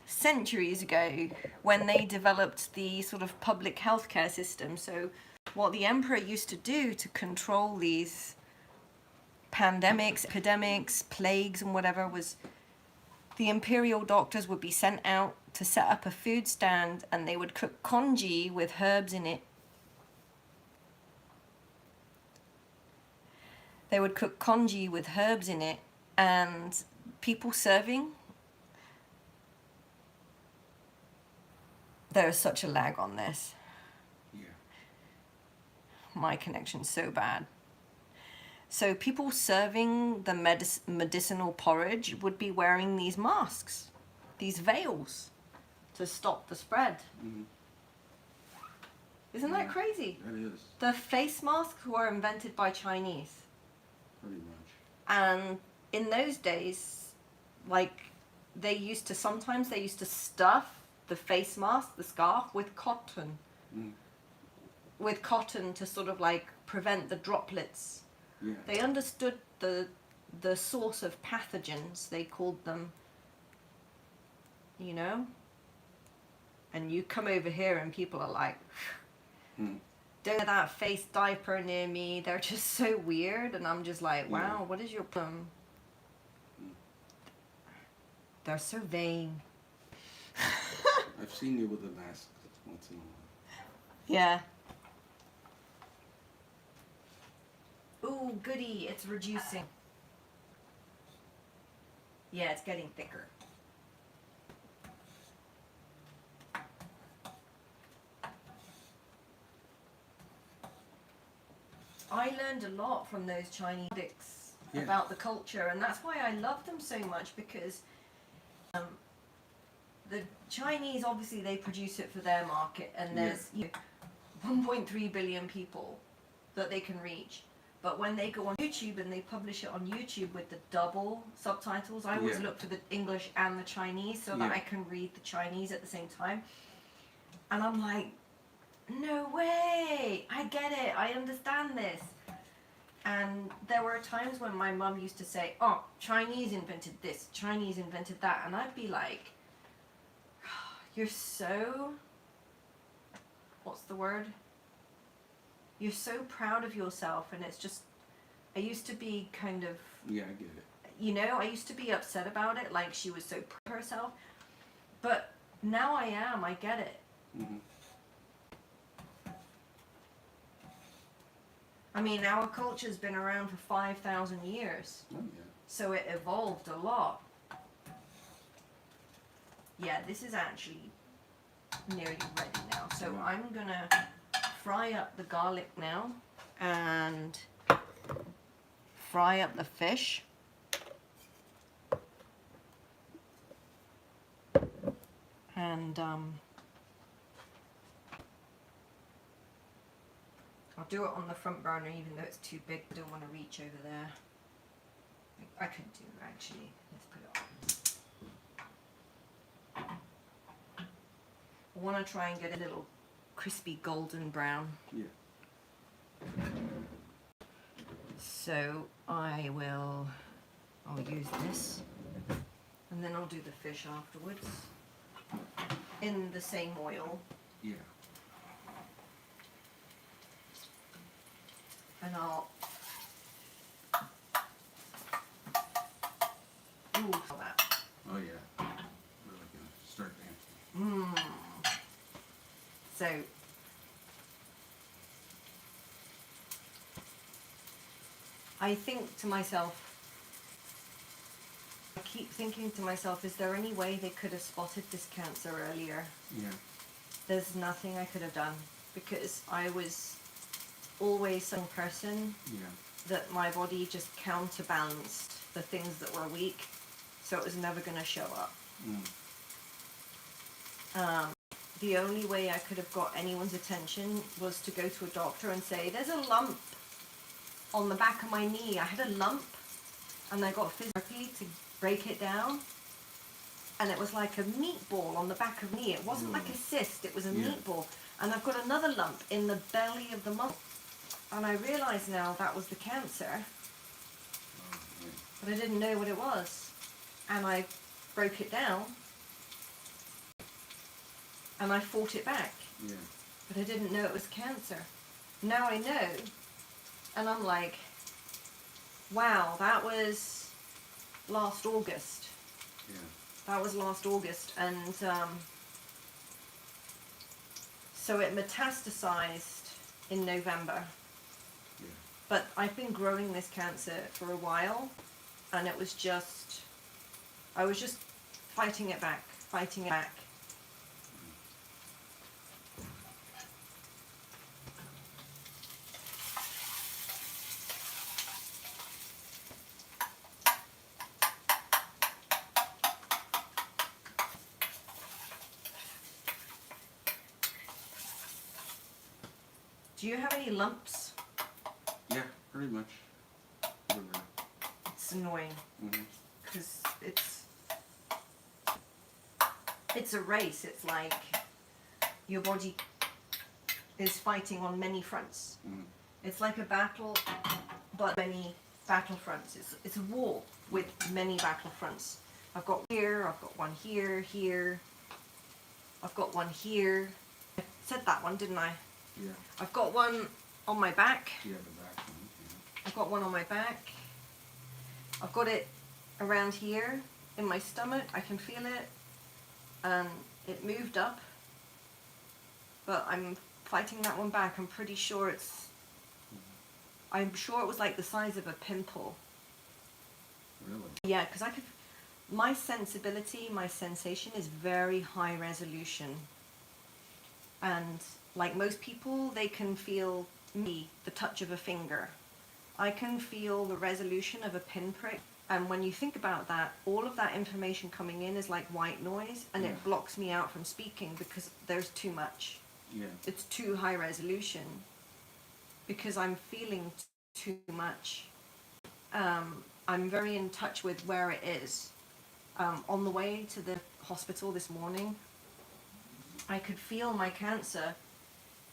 centuries ago when they developed the sort of public healthcare system. So what the emperor used to do to control these pandemics, epidemics, plagues and whatever was the imperial doctors would be sent out to set up a food stand, and they would cook congee with herbs in it. They would cook congee with herbs in it, and people serving. There is such a lag on this. Yeah. My connection's so bad. So people serving the medicinal porridge would be wearing these masks, these veils, to stop the spread. Mm-hmm. Isn't that crazy? That is. The face masks were invented by Chinese. Pretty much. And in those days, like, sometimes they used to stuff the face mask, the scarf, with cotton. Mm. With cotton to sort of like prevent the droplets. Yeah. They understood the source of pathogens, they called them, you know? And you come over here and people are like, don't wear that face diaper near me. They're just so weird. And I'm just like, wow, what is your problem? They're so vain. I've seen you with a mask once in a while. Yeah. Ooh, goody, it's reducing. Yeah, it's getting thicker. I learned a lot from those Chinese books about the culture, and that's why I love them so much, because the Chinese, obviously they produce it for their market, and there's 1.3 billion people that they can reach. But when they go on YouTube and they publish it on YouTube with the double subtitles, I always look for the English and the Chinese so that I can read the Chinese at the same time. And I'm like, no way, I get it, I understand this. And there were times when my mum used to say, oh, Chinese invented this, Chinese invented that. And I'd be like, you're so, what's the word? You're so proud of yourself, and it's just, I used to be kind of... Yeah, I get it. You know, I used to be upset about it, like she was so proud of herself. But now I am, I get it. Mm-hmm. I mean, our culture's been around for 5,000 years. Oh, yeah. So it evolved a lot. Yeah, this is actually nearly ready now. So I'm gonna fry up the garlic now and fry up the fish. And I'll do it on the front burner even though it's too big. I don't want to reach over there. I could do actually. Let's put it on. I want to try and get a little crispy golden brown. Yeah. So I'll use this, and then I'll do the fish afterwards in the same oil. Yeah. And I'll that. Oh yeah. Really gonna start dancing. So I think to myself, I keep thinking to myself, is there any way they could have spotted this cancer earlier? Yeah. There's nothing I could have done, because I was always some person that my body just counterbalanced the things that were weak, so it was never going to show up. the only way I could have got anyone's attention was to go to a doctor and say, there's a lump on the back of my knee. I had a lump and I got physiotherapy to break it down. And it was like a meatball on the back of the knee. It wasn't like a cyst, it was a meatball. And I've got another lump in the belly of the muscle. And I realise now that was the cancer. But I didn't know what it was. And I broke it down. And I fought it back. Yeah. But I didn't know it was cancer. Now I know. And I'm like, wow, that was last August. Yeah. That was last August. And so it metastasized in November. Yeah. But I've been growing this cancer for a while. And it was just, I was just fighting it back, fighting it back. Do you have any lumps? Yeah, pretty much. Everywhere. It's annoying Mm-hmm. because it's a race. It's like your body is fighting on many fronts. Mm-hmm. It's like a battle, but many battle fronts. It's a war with many battle fronts. I've got here, I've got one here, here. I've got one here. I said that one, didn't I? Yeah. I've got one on my back. Yeah, the back one. Yeah. I've got one on my back. I've got it around here in my stomach. I can feel it. And it moved up. But I'm fighting that one back. I'm pretty sure I'm sure it was like the size of a pimple. Really? Yeah, because my sensibility, my sensation is very high resolution. And like most people, they can feel the touch of a finger. I can feel the resolution of a pinprick. And when you think about that, all of that information coming in is like white noise, and it blocks me out from speaking because there's too much. Yeah. It's too high resolution because I'm feeling too much. I'm very in touch with where it is. On the way to the hospital this morning, I could feel my cancer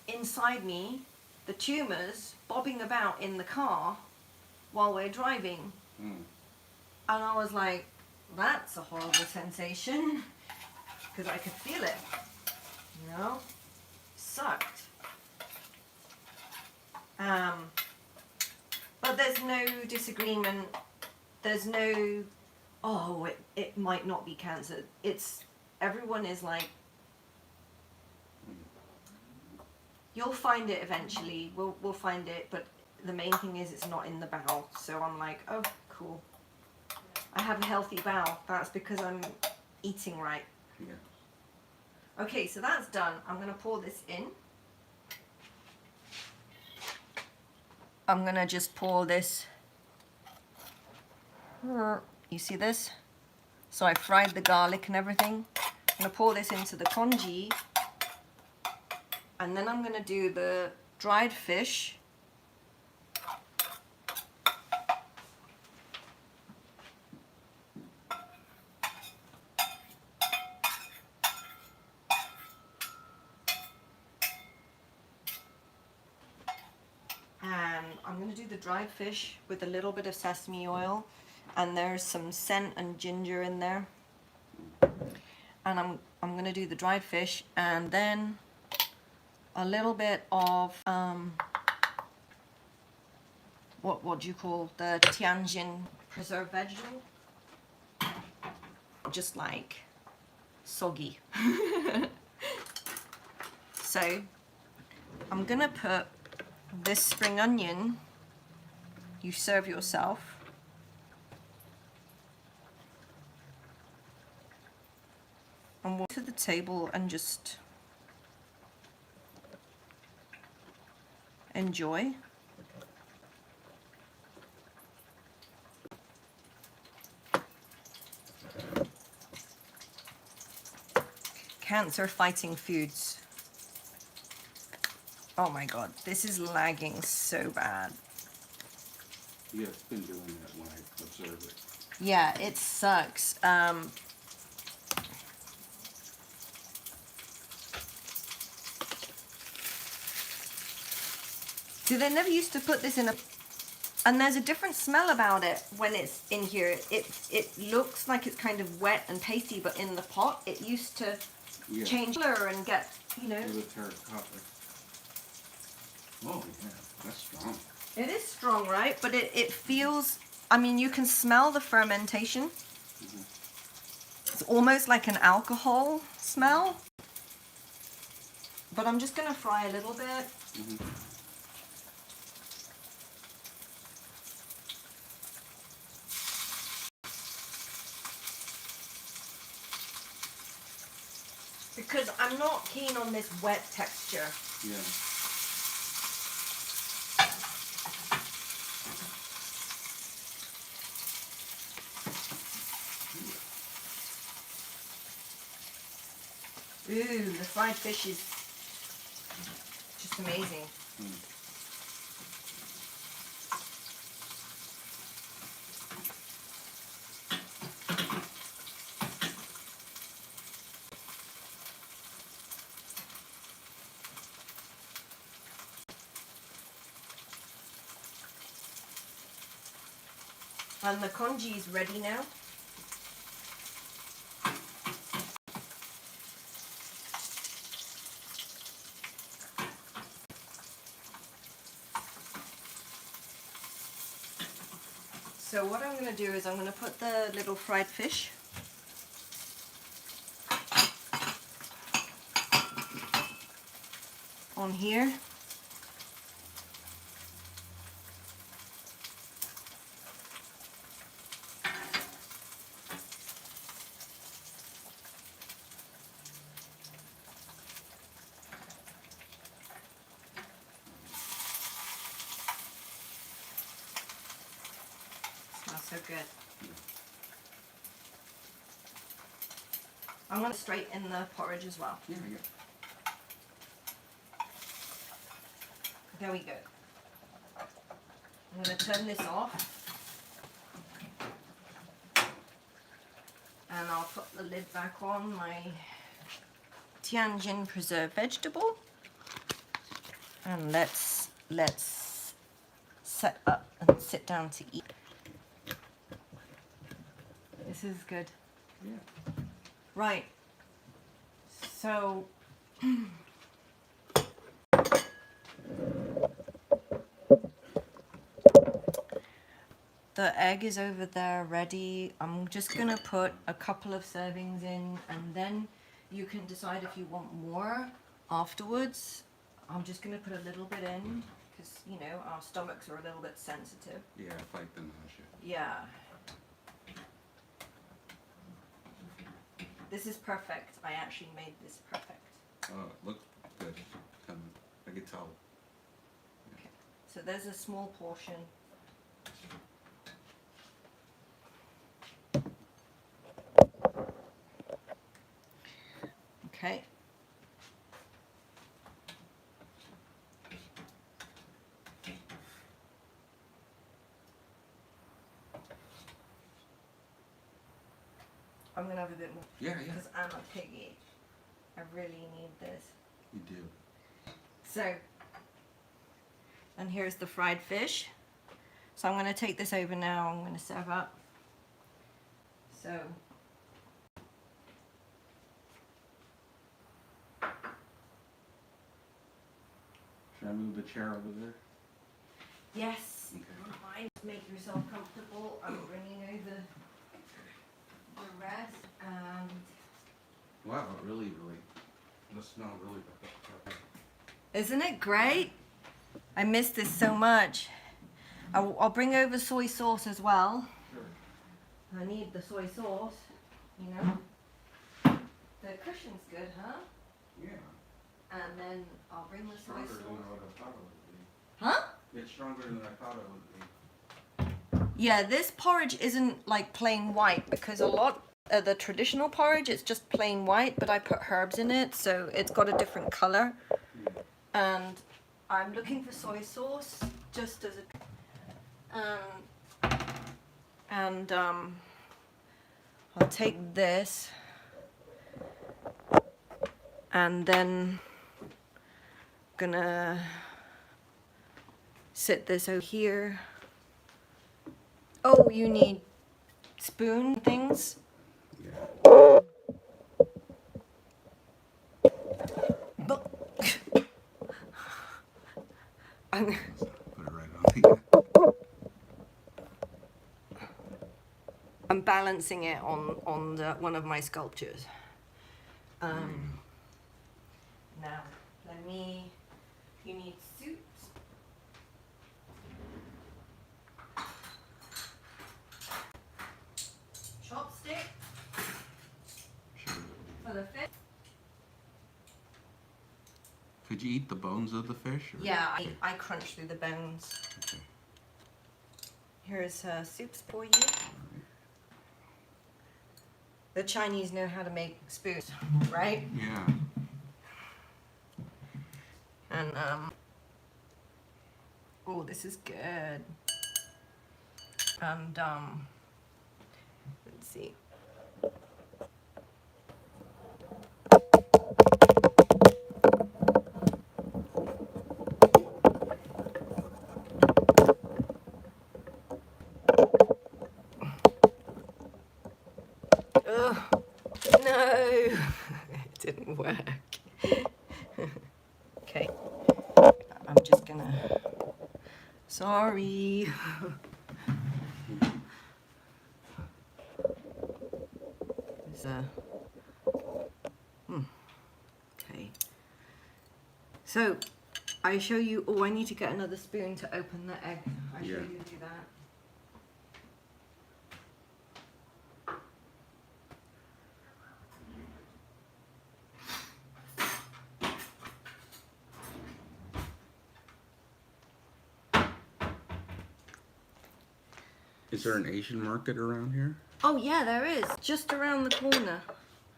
inside me, the tumours bobbing about in the car while we're driving. Mm. And I was like, that's a horrible sensation, because I could feel it, you know, sucked. But there's no disagreement, there's no, oh, it might not be cancer. Everyone is like, you'll find it eventually, we'll find it, but the main thing is it's not in the bowel. So I'm like, oh, cool. I have a healthy bowel. That's because I'm eating right. Yeah. Okay, so that's done. I'm going to pour this in. I'm going to just pour this. You see this? So I fried the garlic and everything. I'm going to pour this into the congee. And then I'm going to do the dried fish. And I'm going to do the dried fish with a little bit of sesame oil. And there's some scent and ginger in there. And I'm going to do the dried fish and then a little bit of what do you call the Tianjin preserved vegetable? Just like soggy. So I'm gonna put this spring onion. You serve yourself. And walk to the table and just enjoy. cancer fighting foods. Oh my god, this is lagging so bad. Yeah, it's been doing that when I observe it. Yeah, it sucks. See, they never used to put this in a... And there's a different smell about it when it's in here. It looks like it's kind of wet and pasty, but in the pot, it used to change color and get, you know... The terracotta. Oh, yeah, that's strong. It is strong, right? But it feels... I mean, you can smell the fermentation. It's almost like an alcohol smell. But I'm just going to fry a little bit. Because I'm not keen on this wet texture. Yeah. Ooh, the fried fish is just amazing. And the congee is ready now. So what I'm going to do is I'm going to put the little fried fish on here. Smells so good. I'm going to straighten the porridge as well. Yeah, yeah. There we go. I'm going to turn this off. And I'll put the lid back on my Tianjin preserved vegetable. And let's set up and sit down to eat. This is good. Yeah. Right. So the egg is over there ready. I'm just gonna put a couple of servings in, and then you can decide if you want more afterwards. I'm just gonna put a little bit in because, you know, our stomachs are a little bit sensitive. Yeah, fight the nausea. Yeah. This is perfect. I actually made this perfect. Oh, it looks good. I can tell. Okay. So there's a small portion. Okay. I'm gonna have a bit more. Yeah, yeah. Because I'm a piggy. I really need this. You do. So, and here's the fried fish. So I'm going to take this over now. I'm going to serve up. So, Should I move the chair over there? yes, Okay. fine. Make yourself comfortable. I'm bringing over the rest and... Wow, the smell really good. Isn't it great? I miss this so much. I'll bring over soy sauce as well. Sure. I need the soy sauce, you know. The cushion's good, huh? Yeah. And then I'll bring the soy Stronger than sauce. what I thought it would be. Huh? It's stronger than I thought it would be. Yeah, this porridge isn't like plain white because a lot The traditional porridge, it's just plain white, but I put herbs in it, so it's got a different color. And I'm looking for soy sauce, just as a... and I'll take this, and then gonna sit this over here. Oh, you need spoon things. Yeah. I'm, Put it right on the. I'm balancing it on one of my sculptures. Now, you need soups. Chopstick for the fish. Could you eat the bones of the fish? Or? Yeah, Okay. I crunch through the bones. Okay. Here's soups for you. The Chinese know how to make spoons, right? Yeah. And oh, this is good. And let's see. Oh, no, it didn't work. Okay, I'm just gonna, sorry. Okay. So, I show you, oh, I need to get another spoon to open the egg. I show Yeah. you to do that. Is there an Asian market around here? Oh yeah, there is, just around the corner.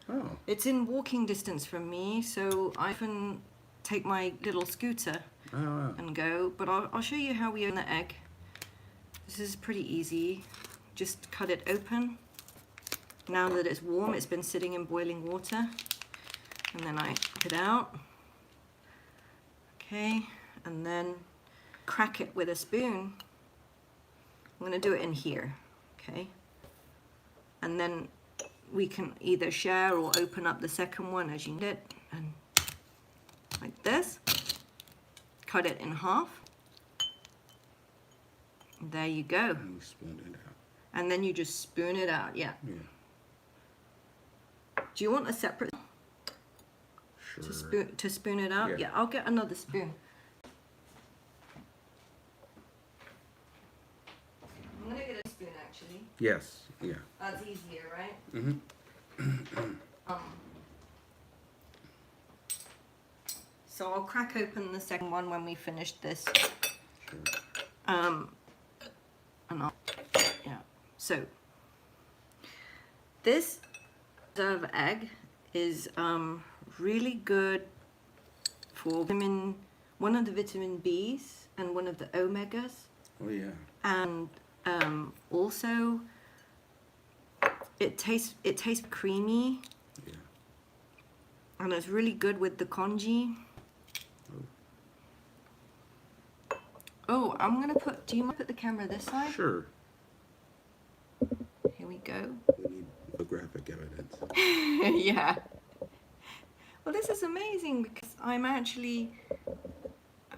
Oh. It's in walking distance from me, so I can take my little scooter Oh. and go. But I'll show you how we open the egg. This is pretty easy. Just cut it open. Now that it's warm, it's been sitting in boiling water. And then I pop it out. Okay, and then crack it with a spoon. I'm going to do it in here, okay? And then we can either share or open up the second one as you need it. And like this. Cut it in half. There you go. And we spoon it out. And then you just spoon it out, yeah. Yeah. Do you want a separate Sure. to spoon it out? Yeah. Yeah, I'll get another spoon. I'm gonna get a spoon actually. Yes. Yeah. That's easier, right? Mm-hmm. So I'll crack open the second one when we finish this. Sure. And I'll, yeah. So this of egg is really good for one of the vitamin B's and one of the omegas, Oh yeah. and also it tastes creamy, Yeah. and it's really good with the congee. Oh, I'm gonna put. Do you want to put the camera this side? Sure. Here we go. We need photographic evidence. Yeah. Well, this is amazing because I'm actually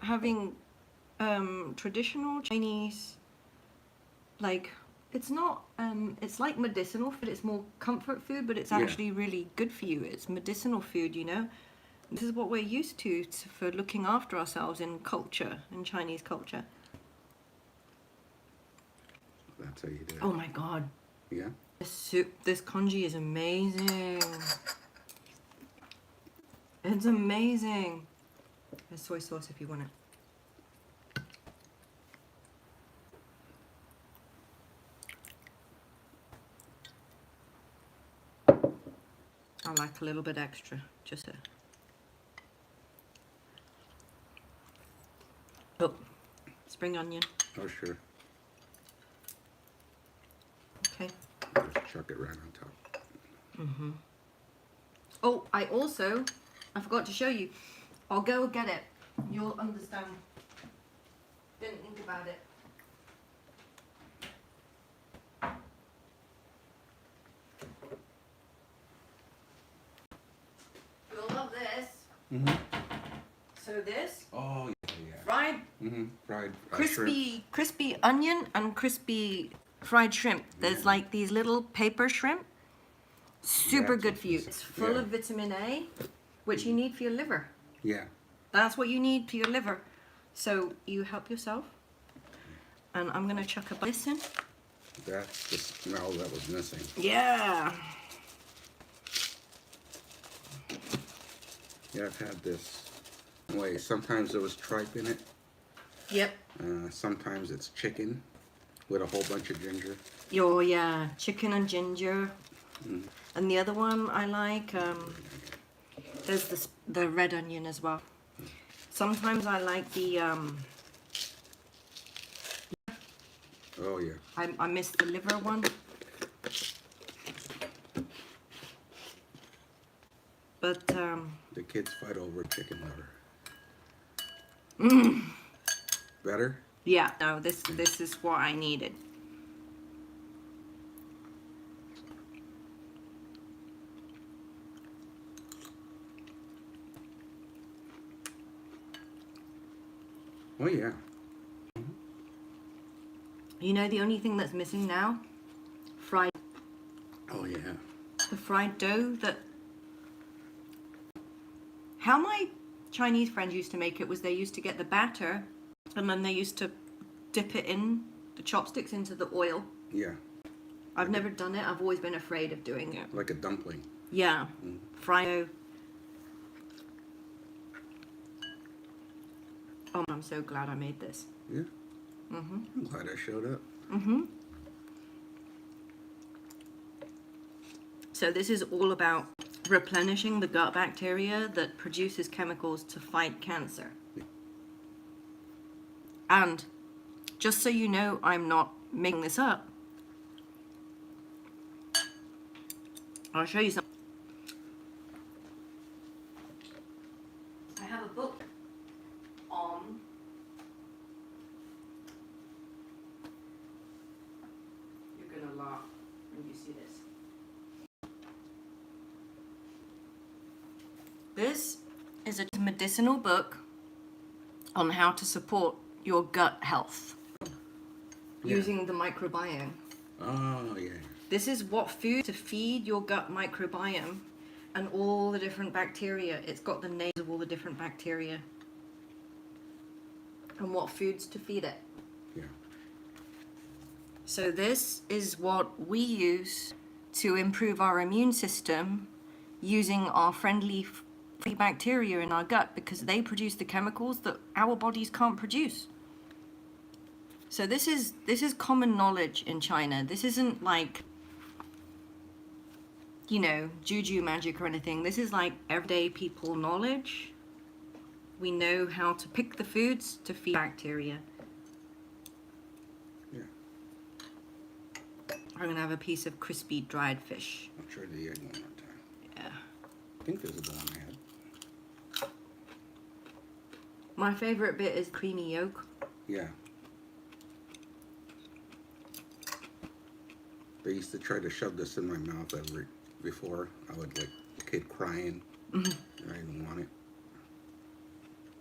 having traditional Chinese, like, it's not, it's like medicinal food, it's more comfort food, but it's Yeah. actually really good for you. It's medicinal food, you know. This is what we're used to for looking after ourselves in culture, in Chinese culture. That's how you do it. Oh my God. Yeah. This soup, this congee is amazing. It's amazing. There's soy sauce if you want it. I like a little bit extra, just a... Oh, spring onion. Oh, sure. Okay. Just chuck it right on top. Oh, I forgot to show you. I'll go get it. You'll understand. Didn't think about it. You'll love this. Mm-hmm. So this, Oh, yeah. fried, Mm-hmm. Fried crispy onion and crispy fried shrimp. There's Yeah. like these little paper shrimp. Super Yeah, good for you. it's- It's full yeah. of vitamin A, which you need for your liver. Yeah. That's what you need for your liver. So you help yourself. And I'm gonna chuck a this in. That's the smell that was missing. Yeah. Yeah, I've had this way. Sometimes there was tripe in it. Yep. Sometimes it's chicken with a whole bunch of ginger. Oh yeah, chicken and ginger. And the other one I like, there's the red onion as well. Sometimes I like the, Oh, yeah. I miss the liver one. But, The kids fight over chicken liver. Better? yeah, no, this is what I needed. Oh, yeah. You know the only thing that's missing now? Fried, Oh, yeah. the fried dough that... How my Chinese friends used to make it was they used to get the batter and then they used to dip it in, the chopsticks into the oil. Yeah. I've never done it, I've always been afraid of doing it. Like a dumpling. Yeah, fried dough. Oh, I'm so glad I made this. Yeah. I'm glad I showed up. So this is all about replenishing the gut bacteria that produces chemicals to fight cancer. And just so you know, I'm not making this up. I'll show you something. I have a book on you're gonna laugh when you see this. This is a medicinal book on how to support your gut health using the microbiome. Oh, yeah. This is what food to feed your gut microbiome and all the different bacteria. It's got the names of all the different bacteria and what foods to feed it. Yeah. So this is what we use to improve our immune system using our friendly free bacteria in our gut because they produce the chemicals that our bodies can't produce. So this is common knowledge in China. This isn't like, you know, juju magic or anything. This is like everyday people knowledge. We know how to pick the foods to feed bacteria. Yeah. I'm gonna have a piece of crispy dried fish. I'll try the egg one more time. Yeah. I think this is the one I had. My favorite bit is creamy yolk. Yeah. They used to try to shove this in my mouth before. I would like a kid crying. And I didn't want it.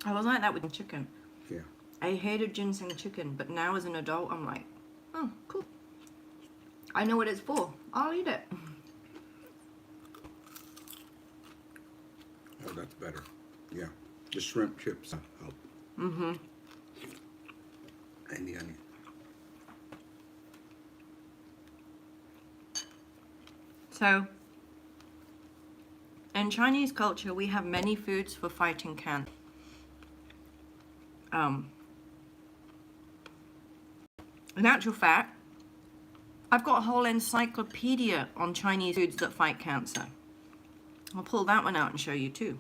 I was like that with chicken. Yeah. I hated ginseng chicken, but now as an adult, I'm like, oh, cool. I know what it's for. I'll eat it. Oh, that's better. Yeah. The shrimp chips help. And the onion. So, in Chinese culture, we have many foods for fighting cancer. In actual fact, I've got a whole encyclopedia on Chinese foods that fight cancer. I'll pull that one out and show you too.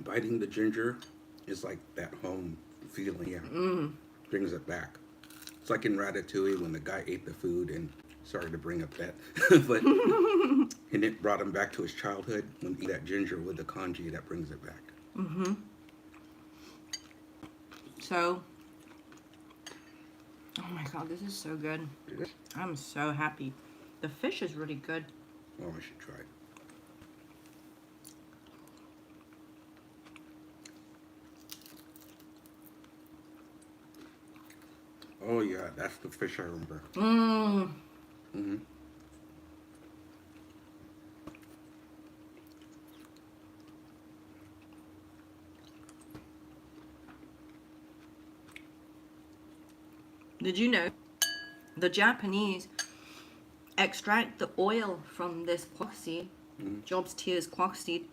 Biting the ginger is like that home feeling. Yeah, brings it back. It's like in Ratatouille when the guy ate the food and sorry to bring up that, but and it brought him back to his childhood. When you eat that ginger with the congee, that brings it back. So, oh my god, this is so good. I'm so happy. The fish is really good. Oh, I should try it. Oh yeah, that's the fish I remember. Did you know the Japanese extract the oil from this quack seed, Job's tears quack seed?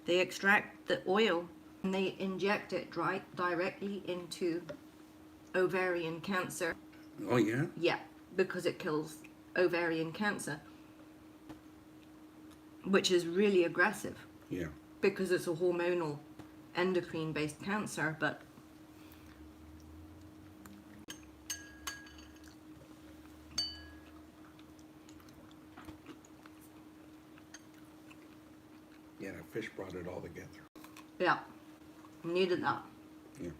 They extract the oil and they inject it directly into ovarian cancer. Oh yeah? Yeah, because it kills ovarian cancer, which is really aggressive Yeah. because it's a hormonal endocrine based cancer, but Yeah, that fish brought it all together. yeah, needed that. Yeah.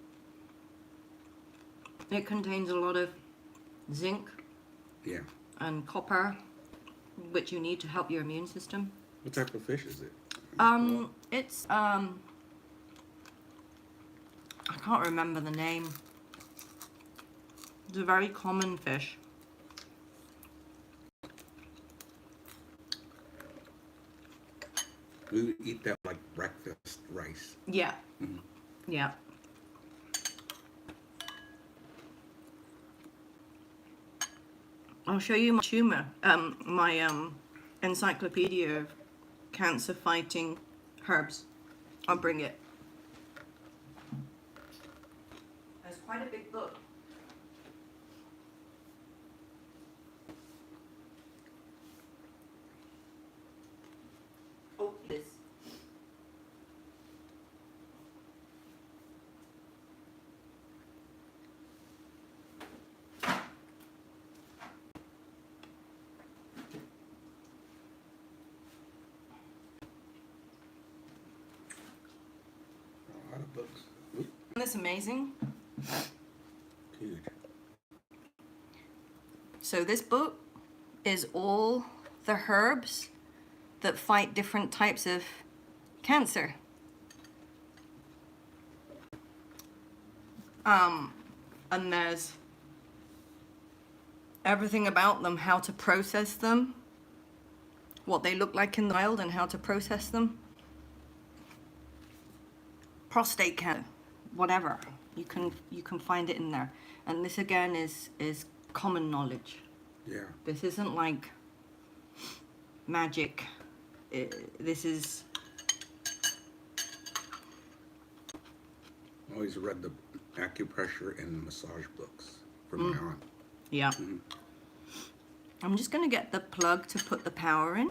It contains a lot of zinc Yeah. and copper, which you need to help your immune system. What type of fish is it? It's I can't remember the name. It's a very common fish. We would eat that like breakfast rice. Yeah. Yeah. I'll show you my tumor, my encyclopedia of cancer fighting herbs. I'll bring it. It's quite a big book. Oh, this. A lot of books. Oop, Isn't this amazing? huge. So this book is all the herbs that fight different types of cancer. And there's everything about them, how to process them, what they look like in the wild and how to process them. Prostate cancer, whatever. You can find it in there. And this again is common knowledge. Yeah. This isn't like magic. This is... I always read the acupressure and massage books from now on. Yeah. I'm just going to get the plug to put the power in.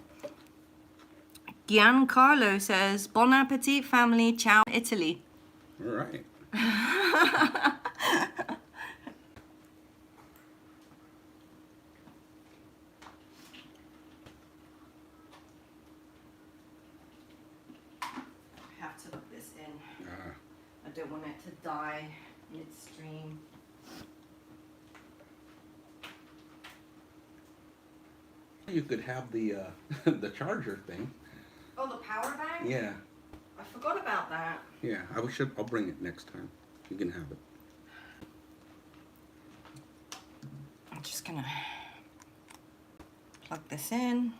Giancarlo says, Bon appetit, family. Ciao, Italy. All right. I have to put this in. Ah, I don't want it to die midstream. you could have the the charger thing. Oh, the power bank? Yeah. I forgot about that. Yeah. I'll bring it next time. You can have it. I'm just gonna plug this in.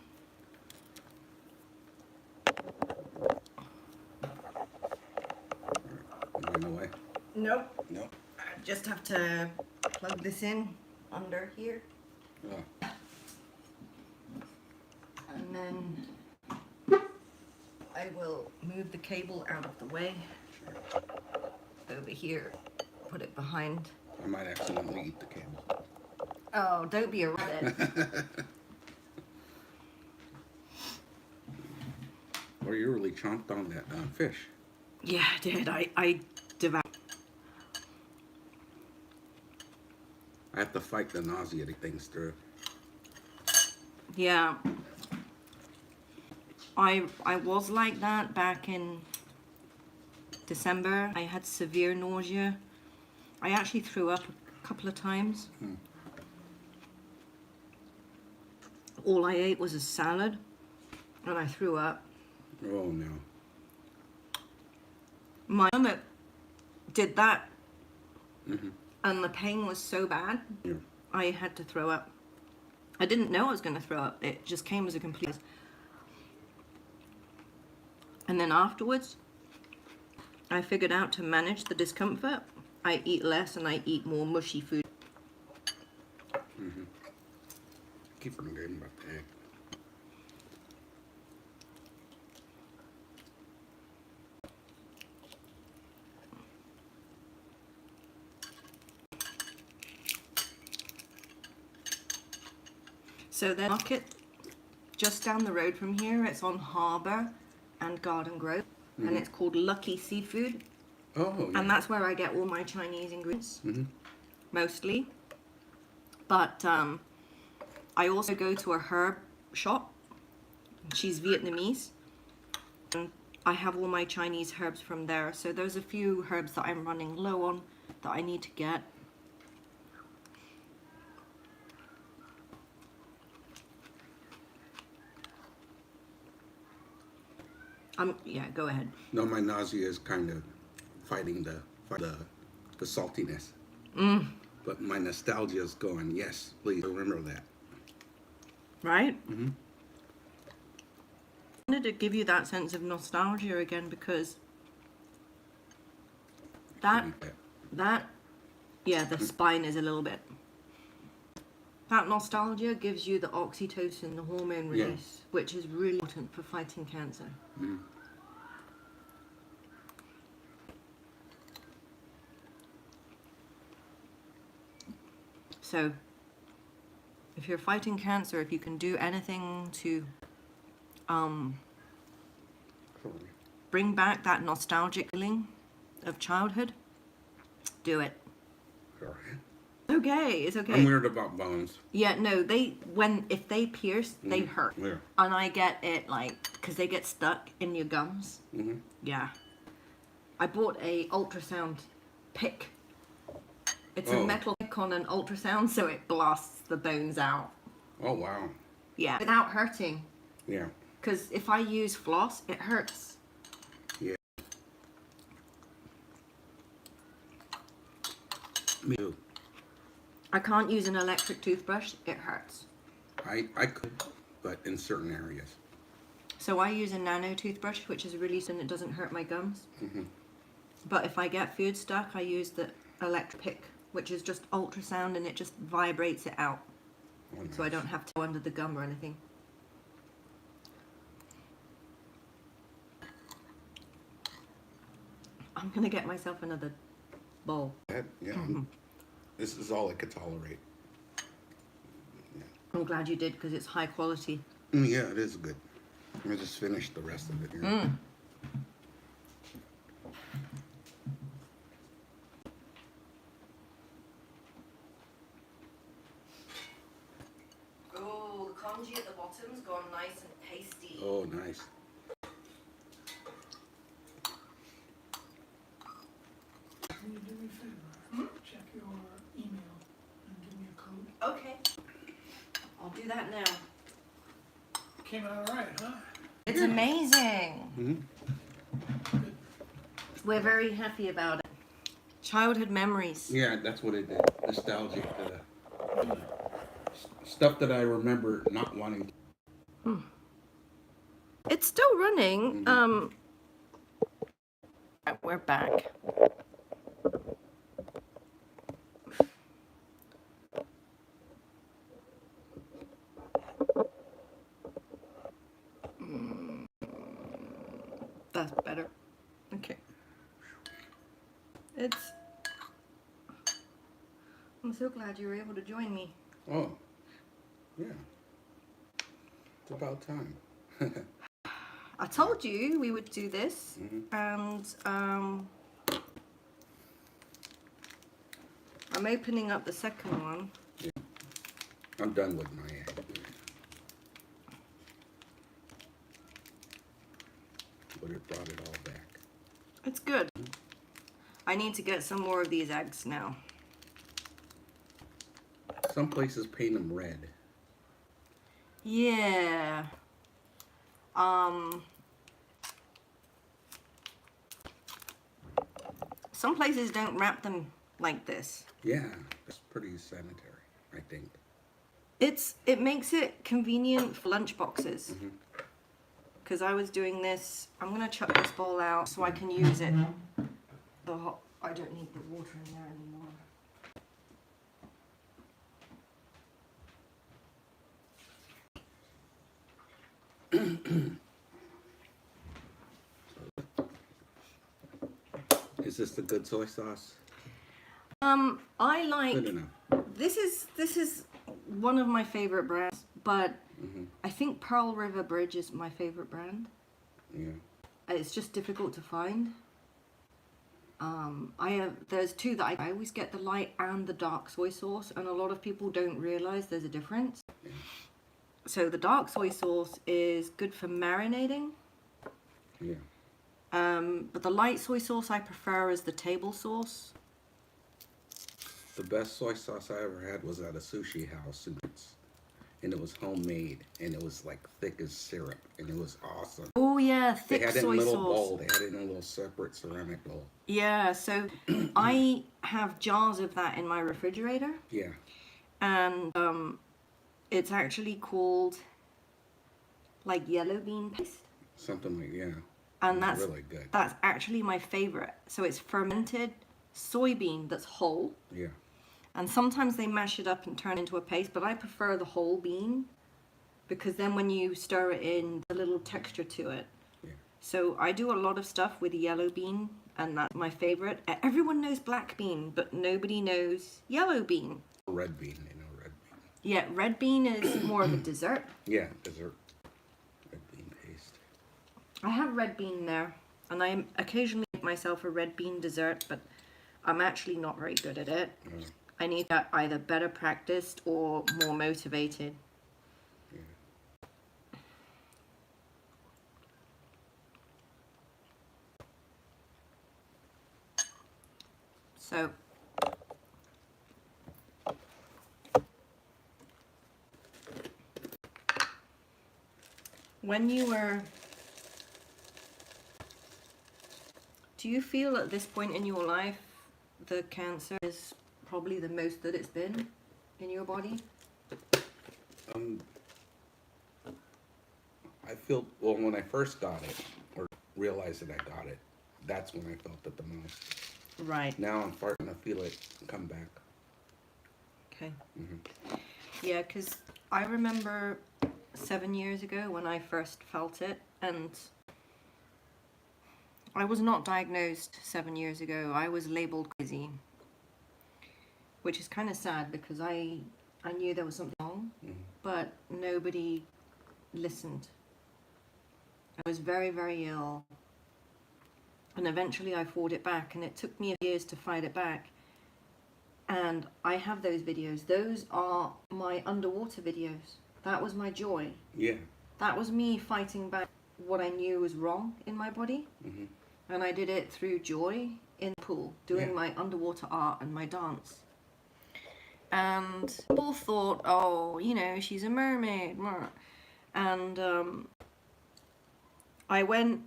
Going away. Nope. Nope. I just have to plug this in under here. Oh. And then I will move the cable out of the way. Over here, put it behind. I might accidentally eat the cable. Oh, don't be a rabbit. Or you really chomped on that fish. Yeah, I did. I devoured. I have to fight the nausea to things through. Yeah. I was like that back in December. I had severe nausea. I actually threw up a couple of times. All I ate was a salad, and I threw up. Oh no. My stomach did that, and the pain was so bad, Yeah. I had to throw up. I didn't know I was going to throw up. It just came as a complete... And then afterwards, I figured out to manage the discomfort, I eat less and I eat more mushy food. Keep forgetting about the egg. So the market just down the road from here, it's on Harbour and Garden Grove, and it's called Lucky Seafood, Oh, yeah. and that's where I get all my Chinese ingredients, mostly. But I also go to a herb shop. She's Vietnamese, and I have all my Chinese herbs from there. So there's a few herbs that I'm running low on that I need to get. Yeah, go ahead. No, my nausea is kind of fighting the saltiness. But my nostalgia is going, yes, please remember that. Right? I wanted to give you that sense of nostalgia again because that, yeah, the spine is a little bit. That nostalgia gives you the oxytocin, the hormone release, which is really important for fighting cancer. So, if you're fighting cancer, if you can do anything to bring back that nostalgic feeling of childhood, do it. Sorry. Okay, it's okay. I'm weird about bones. Yeah, no, if they pierce, they hurt. Yeah. And I get it, like, because they get stuck in your gums. Yeah. I bought a ultrasound pick. It's a metal pick on an ultrasound, so it blasts the bones out. Oh, wow. Yeah. Without hurting. Yeah. Because if I use floss, it hurts. Yeah. Me too. I can't use an electric toothbrush, it hurts. I could, but in certain areas. So I use a nano toothbrush, which is really and it doesn't hurt my gums. But if I get food stuck, I use the electric pick, which is just ultrasound and it just vibrates it out. Oh, nice. So I don't have to go under the gum or anything. I'm gonna get myself another bowl. Yeah. This is all I could tolerate. I'm glad you did because it's high quality. Yeah, it is good. I just finished the rest of it here. Oh, the congee at the bottom's gone nice and pasty. Oh, nice. Can you do me a favor? Check your email and give me a code. Okay. I'll do that now. Came out all right, huh? It's amazing. Good. We're very happy about it. Childhood memories. Yeah, that's what it did. Nostalgic. Stuff that I remember not wanting. It's still running. We're back. That's better. Okay. I'm so glad you were able to join me. Oh, yeah. It's about time. I told you we would do this, Mhm. and I'm opening up the second one. Yeah. I'm done with my egg. But it brought it all back. It's good. I need to get some more of these eggs now. Some places paint them red. Yeah. Some places don't wrap them like this. Yeah, that's pretty sanitary, I think. It makes it convenient for lunch boxes. Mhm. Because I was doing this, I'm gonna chuck this bowl out so I can use it. I don't need the water in there anymore. Is this the good soy sauce? I like Good enough. this is one of my favorite brands, but Mhm. I think Pearl River Bridge is my favorite brand. Yeah. It's just difficult to find. There's two that I always get, the light and the dark soy sauce, and a lot of people don't realize there's a difference. Yeah. So the dark soy sauce is good for marinating, Yeah. but the light soy sauce I prefer is the table sauce. The best soy sauce I ever had was at a sushi house, and it was homemade, and it was like thick as syrup, and it was awesome. Oh yeah, They thick had it in a soy little sauce. bowl. They had it in a little separate ceramic bowl. Yeah, so I have jars of that in my refrigerator, Yeah. and it's actually called like yellow bean paste, Something like, yeah. and It was that's really good. that's actually my favorite. So it's fermented soybean that's whole, Yeah. and sometimes they mash it up and turn it into a paste, but I prefer the whole bean because then when you stir it in, a little texture to it. Yeah. So I do a lot of stuff with yellow bean, and that's my favorite. Everyone knows black bean, but nobody knows yellow bean. Red bean, red bean. Yeah, red bean is more of a dessert. Yeah, dessert. Red bean paste. I have red bean there, and I occasionally make myself a red bean dessert, but I'm actually not very good at it. I need that either better practiced or more motivated. Yeah. So when you were, do you feel at this point in your life the cancer is probably the most that it's been in your body? I feel, well, when I first got it, or realized that I got it, that's when I felt it the most. Right. Now I'm starting to feel it come back. Okay. Mhm. Yeah, because I remember 7 years ago when I first felt it, and I was not diagnosed 7 years ago. I was labeled crazy, which is kind of sad because I knew there was something wrong, but nobody listened. I was very, very ill, and eventually I fought it back, and it took me years to fight it back. And I have those videos. Those are my underwater videos. That was my joy. Yeah. That was me fighting back what I knew was wrong in my body. Mhm. And I did it through joy in the pool, doing Yeah. my underwater art and my dance. And people thought, oh, you know, she's a mermaid. And I went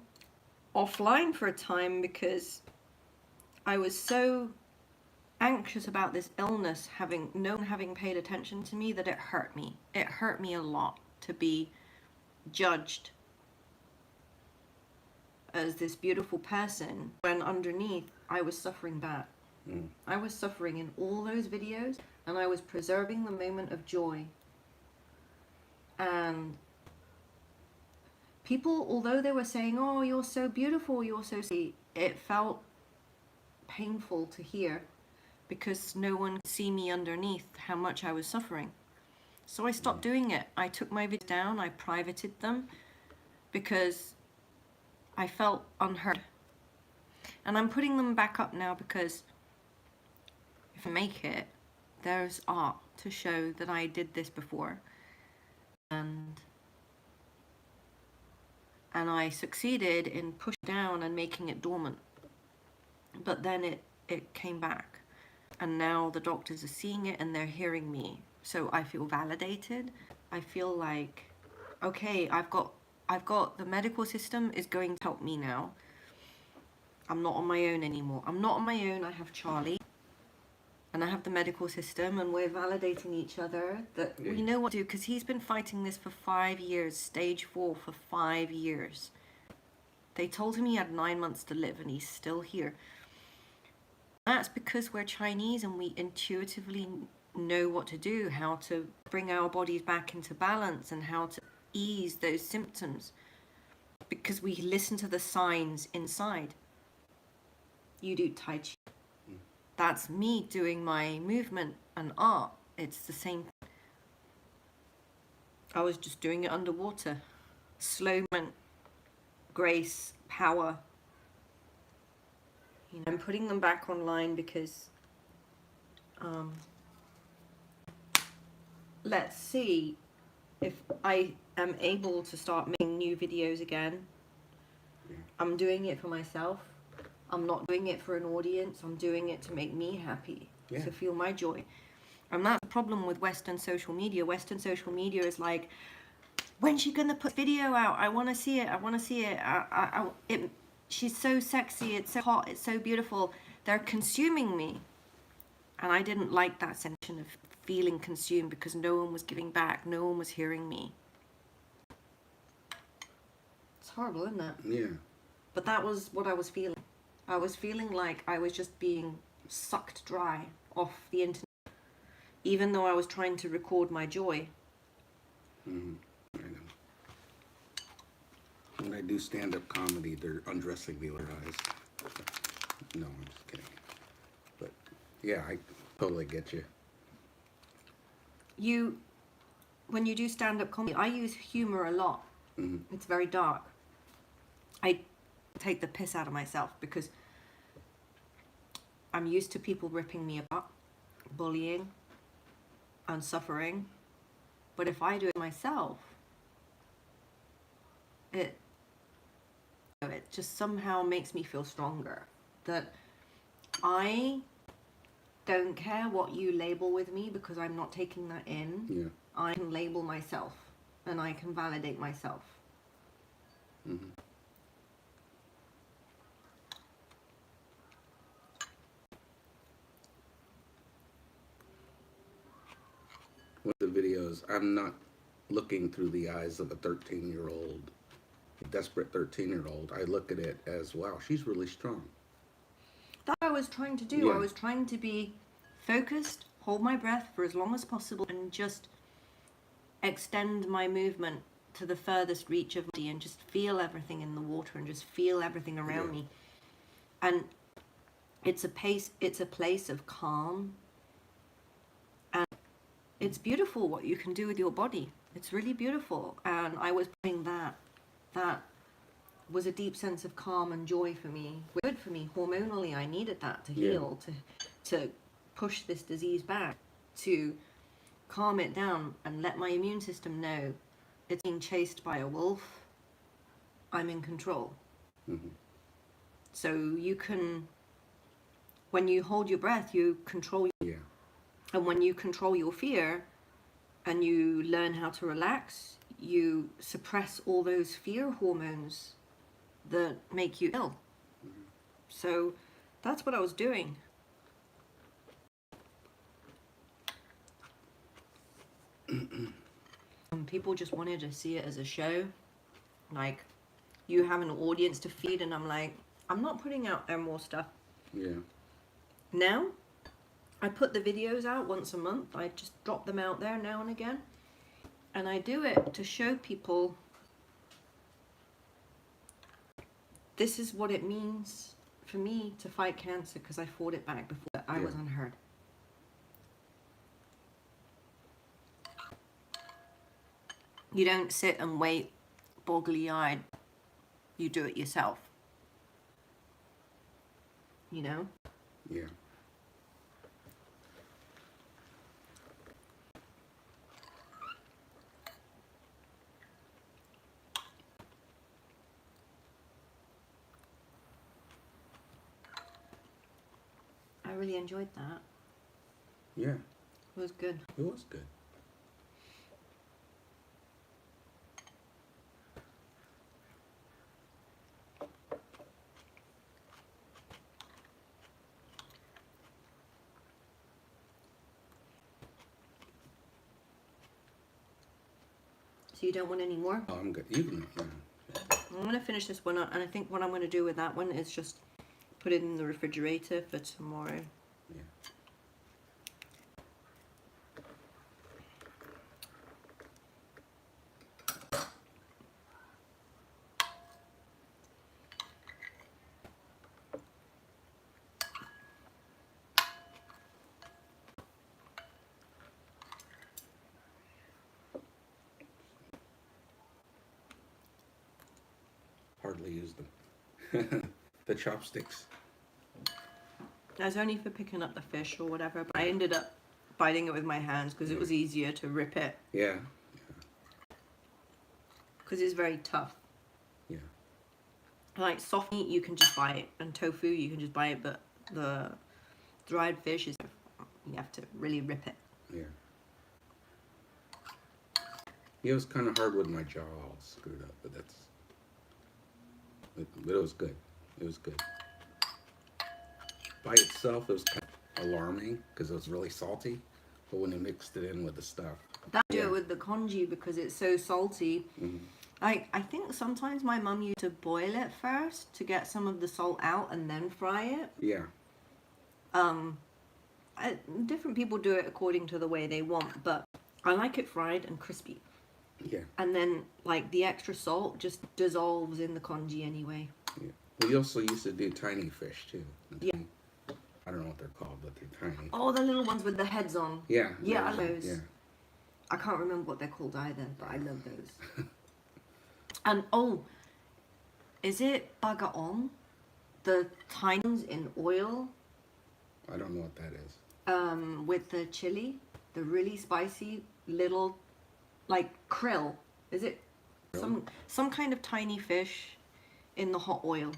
offline for a time because I was so anxious about this illness, no one having paid attention to me, that it hurt me. It hurt me a lot to be judged as this beautiful person when underneath I was suffering bad. I was suffering in all those videos, and I was preserving the moment of joy. And people, although they were saying, oh, you're so beautiful, you're so sweet, it felt painful to hear because no one could see me underneath how much I was suffering. So I stopped doing it. I took my videos down, I privated them because I felt unheard. And I'm putting them back up now because if I make it, there's art to show that I did this before. And I succeeded in pushing down and making it dormant. But then it came back. And now the doctors are seeing it and they're hearing me. So I feel validated. I feel like, okay, I've got the medical system is going to help me now. I'm not on my own anymore. I'm not on my own. I have Charlie. And I have the medical system, and we're validating each other that we know what to do, because he's been fighting this for 5 years, stage 4 for 5 years. They told him he had 9 months to live, and he's still here. That's because we're Chinese and we intuitively know what to do, how to bring our bodies back into balance and how to ease those symptoms, because we listen to the signs inside. You do Tai Chi. That's me doing my movement and art. It's the same. I was just doing it underwater. Slow movement, grace, power. You know, I'm putting them back online because let's see if I am able to start making new videos again. I'm doing it for myself. I'm not doing it for an audience. I'm doing it to make me happy, to feel my joy. And that's the problem with Western social media. Western social media is like, when's she gonna put video out? I want to see it. I want to see it. She's so sexy. It's so hot. It's so beautiful. They're consuming me. And I didn't like that sensation of feeling consumed because no one was giving back. No one was hearing me. It's horrible, isn't it? Yeah. But that was what I was feeling. I was feeling like I was just being sucked dry off the internet, even though I was trying to record my joy. Mm-hmm. I know. When I do stand-up comedy, they're undressing me with their eyes. No, I'm just kidding. But yeah, I totally get you. When you do stand-up comedy, I use humor a lot. Mm-hmm. It's very dark. I take the piss out of myself because I'm used to people ripping me apart, bullying, and suffering. But if I do it myself, it just somehow makes me feel stronger. That I don't care what you label with me because I'm not taking that in. Yeah. I can label myself and I can validate myself. Mm-hmm. With the videos, I'm not looking through the eyes of a 13-year-old, a desperate 13-year-old. I look at it as, wow, she's really strong. That's what I was trying to do. Yeah. I was trying to be focused, hold my breath for as long as possible, and just extend my movement to the furthest reach of me and just feel everything in the water and just feel everything around me. And it's a place of calm. And it's beautiful what you can do with your body. It's really beautiful. And I was putting that was a deep sense of calm and joy for me. Good for me. Hormonally, I needed that to heal, to push this disease back, to calm it down and let my immune system know it's being chased by a wolf. I'm in control. Mm-hmm. So you can, when you hold your breath, you control. Yeah. And when you control your fear and you learn how to relax, you suppress all those fear hormones that make you ill. Mm-hmm. So that's what I was doing. And people just wanted to see it as a show. Like, you have an audience to feed, and I'm like, I'm not putting out more stuff. Yeah. Now, I put the videos out once a month. I just drop them out there now and again. And I do it to show people this is what it means for me to fight cancer, because I fought it back before I was unheard. You don't sit and wait boggly-eyed. You do it yourself. You know? Yeah. I really enjoyed that. Yeah. It was good. It was good. So you don't want any more? Oh, I'm good. You can. Yeah. I'm going to finish this one up, and I think what I'm going to do with that one is just put it in the refrigerator for tomorrow. Yeah. Hardly use them. The chopsticks. That's only for picking up the fish or whatever, but I ended up biting it with my hands because it was easier to rip it, Yeah. because it's very tough. Yeah. Like soft meat, you can just buy it, and tofu, you can just buy it, but the dried fish is, you have to really rip it. Yeah. Yeah, it was kind of hard with my jaw all screwed up, but that's. But it was good. It was good. By itself, it was kind of alarming because it was really salty, but when they mixed it in with the stuff. That do Yeah. it with the congee because it's so salty. Mhm. I think sometimes my mum used to boil it first to get some of the salt out and then fry it. Yeah. Different people do it according to the way they want, but I like it fried and crispy. Yeah. And then, like, the extra salt just dissolves in the congee anyway. Yeah. We also used to do tiny fish too. Yeah. I don't know what they're called, but they're tiny. Oh, the little ones with the heads on. Yeah. Yeah, I love those. Yeah. I can't remember what they're called either, but I love those. And, oh, is it bagaon? The tiny ones in oil, I don't know what that is. with the chili, the really spicy little, like krill. Is it some kind of tiny fish in the hot oil?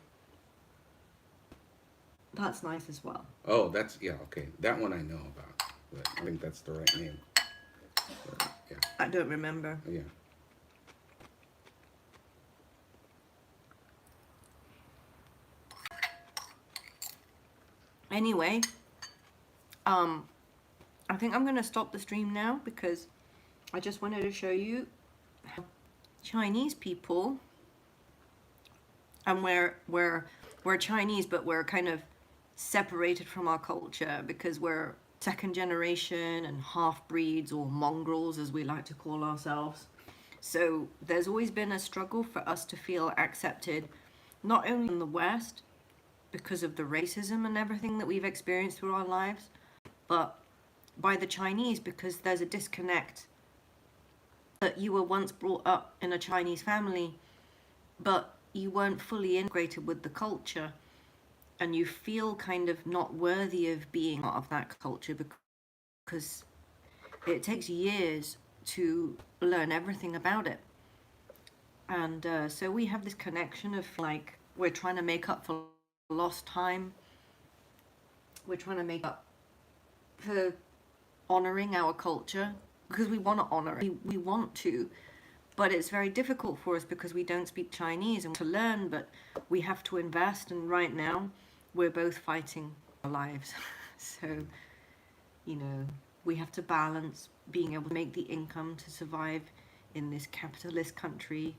That's nice as well. Oh, that's, yeah, okay. That one I know about, but I think that's the right name. But, yeah. I don't remember. Yeah. Anyway, I think I'm going to stop the stream now because I just wanted to show you how Chinese people, and we're Chinese, but we're kind of separated from our culture because we're second generation and half-breeds, or mongrels as we like to call ourselves. So there's always been a struggle for us to feel accepted, not only in the West because of the racism and everything that we've experienced through our lives, but by the Chinese because there's a disconnect that you were once brought up in a Chinese family, but you weren't fully integrated with the culture, and you feel kind of not worthy of being part of that culture because it takes years to learn everything about it. And so we have this connection of, like, we're trying to make up for lost time. We're trying to make up for honoring our culture because we want to honor it. We want to, but it's very difficult for us because we don't speak Chinese and to learn, but we have to invest, and right now we're both fighting our lives. So, you know, we have to balance being able to make the income to survive in this capitalist country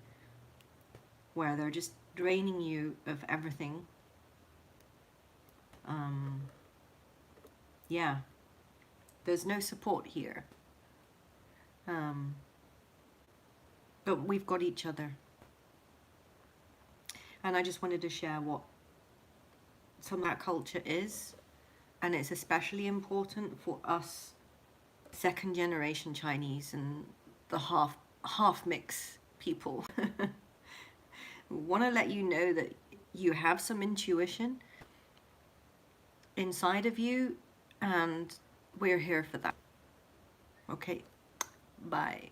where they're just draining you of everything. Yeah, there's no support here. But we've got each other. And I just wanted to share what some of that culture is. And it's especially important for us second generation Chinese and the half mix people. Want to let you know that you have some intuition inside of you, and we're here for that. Okay, bye.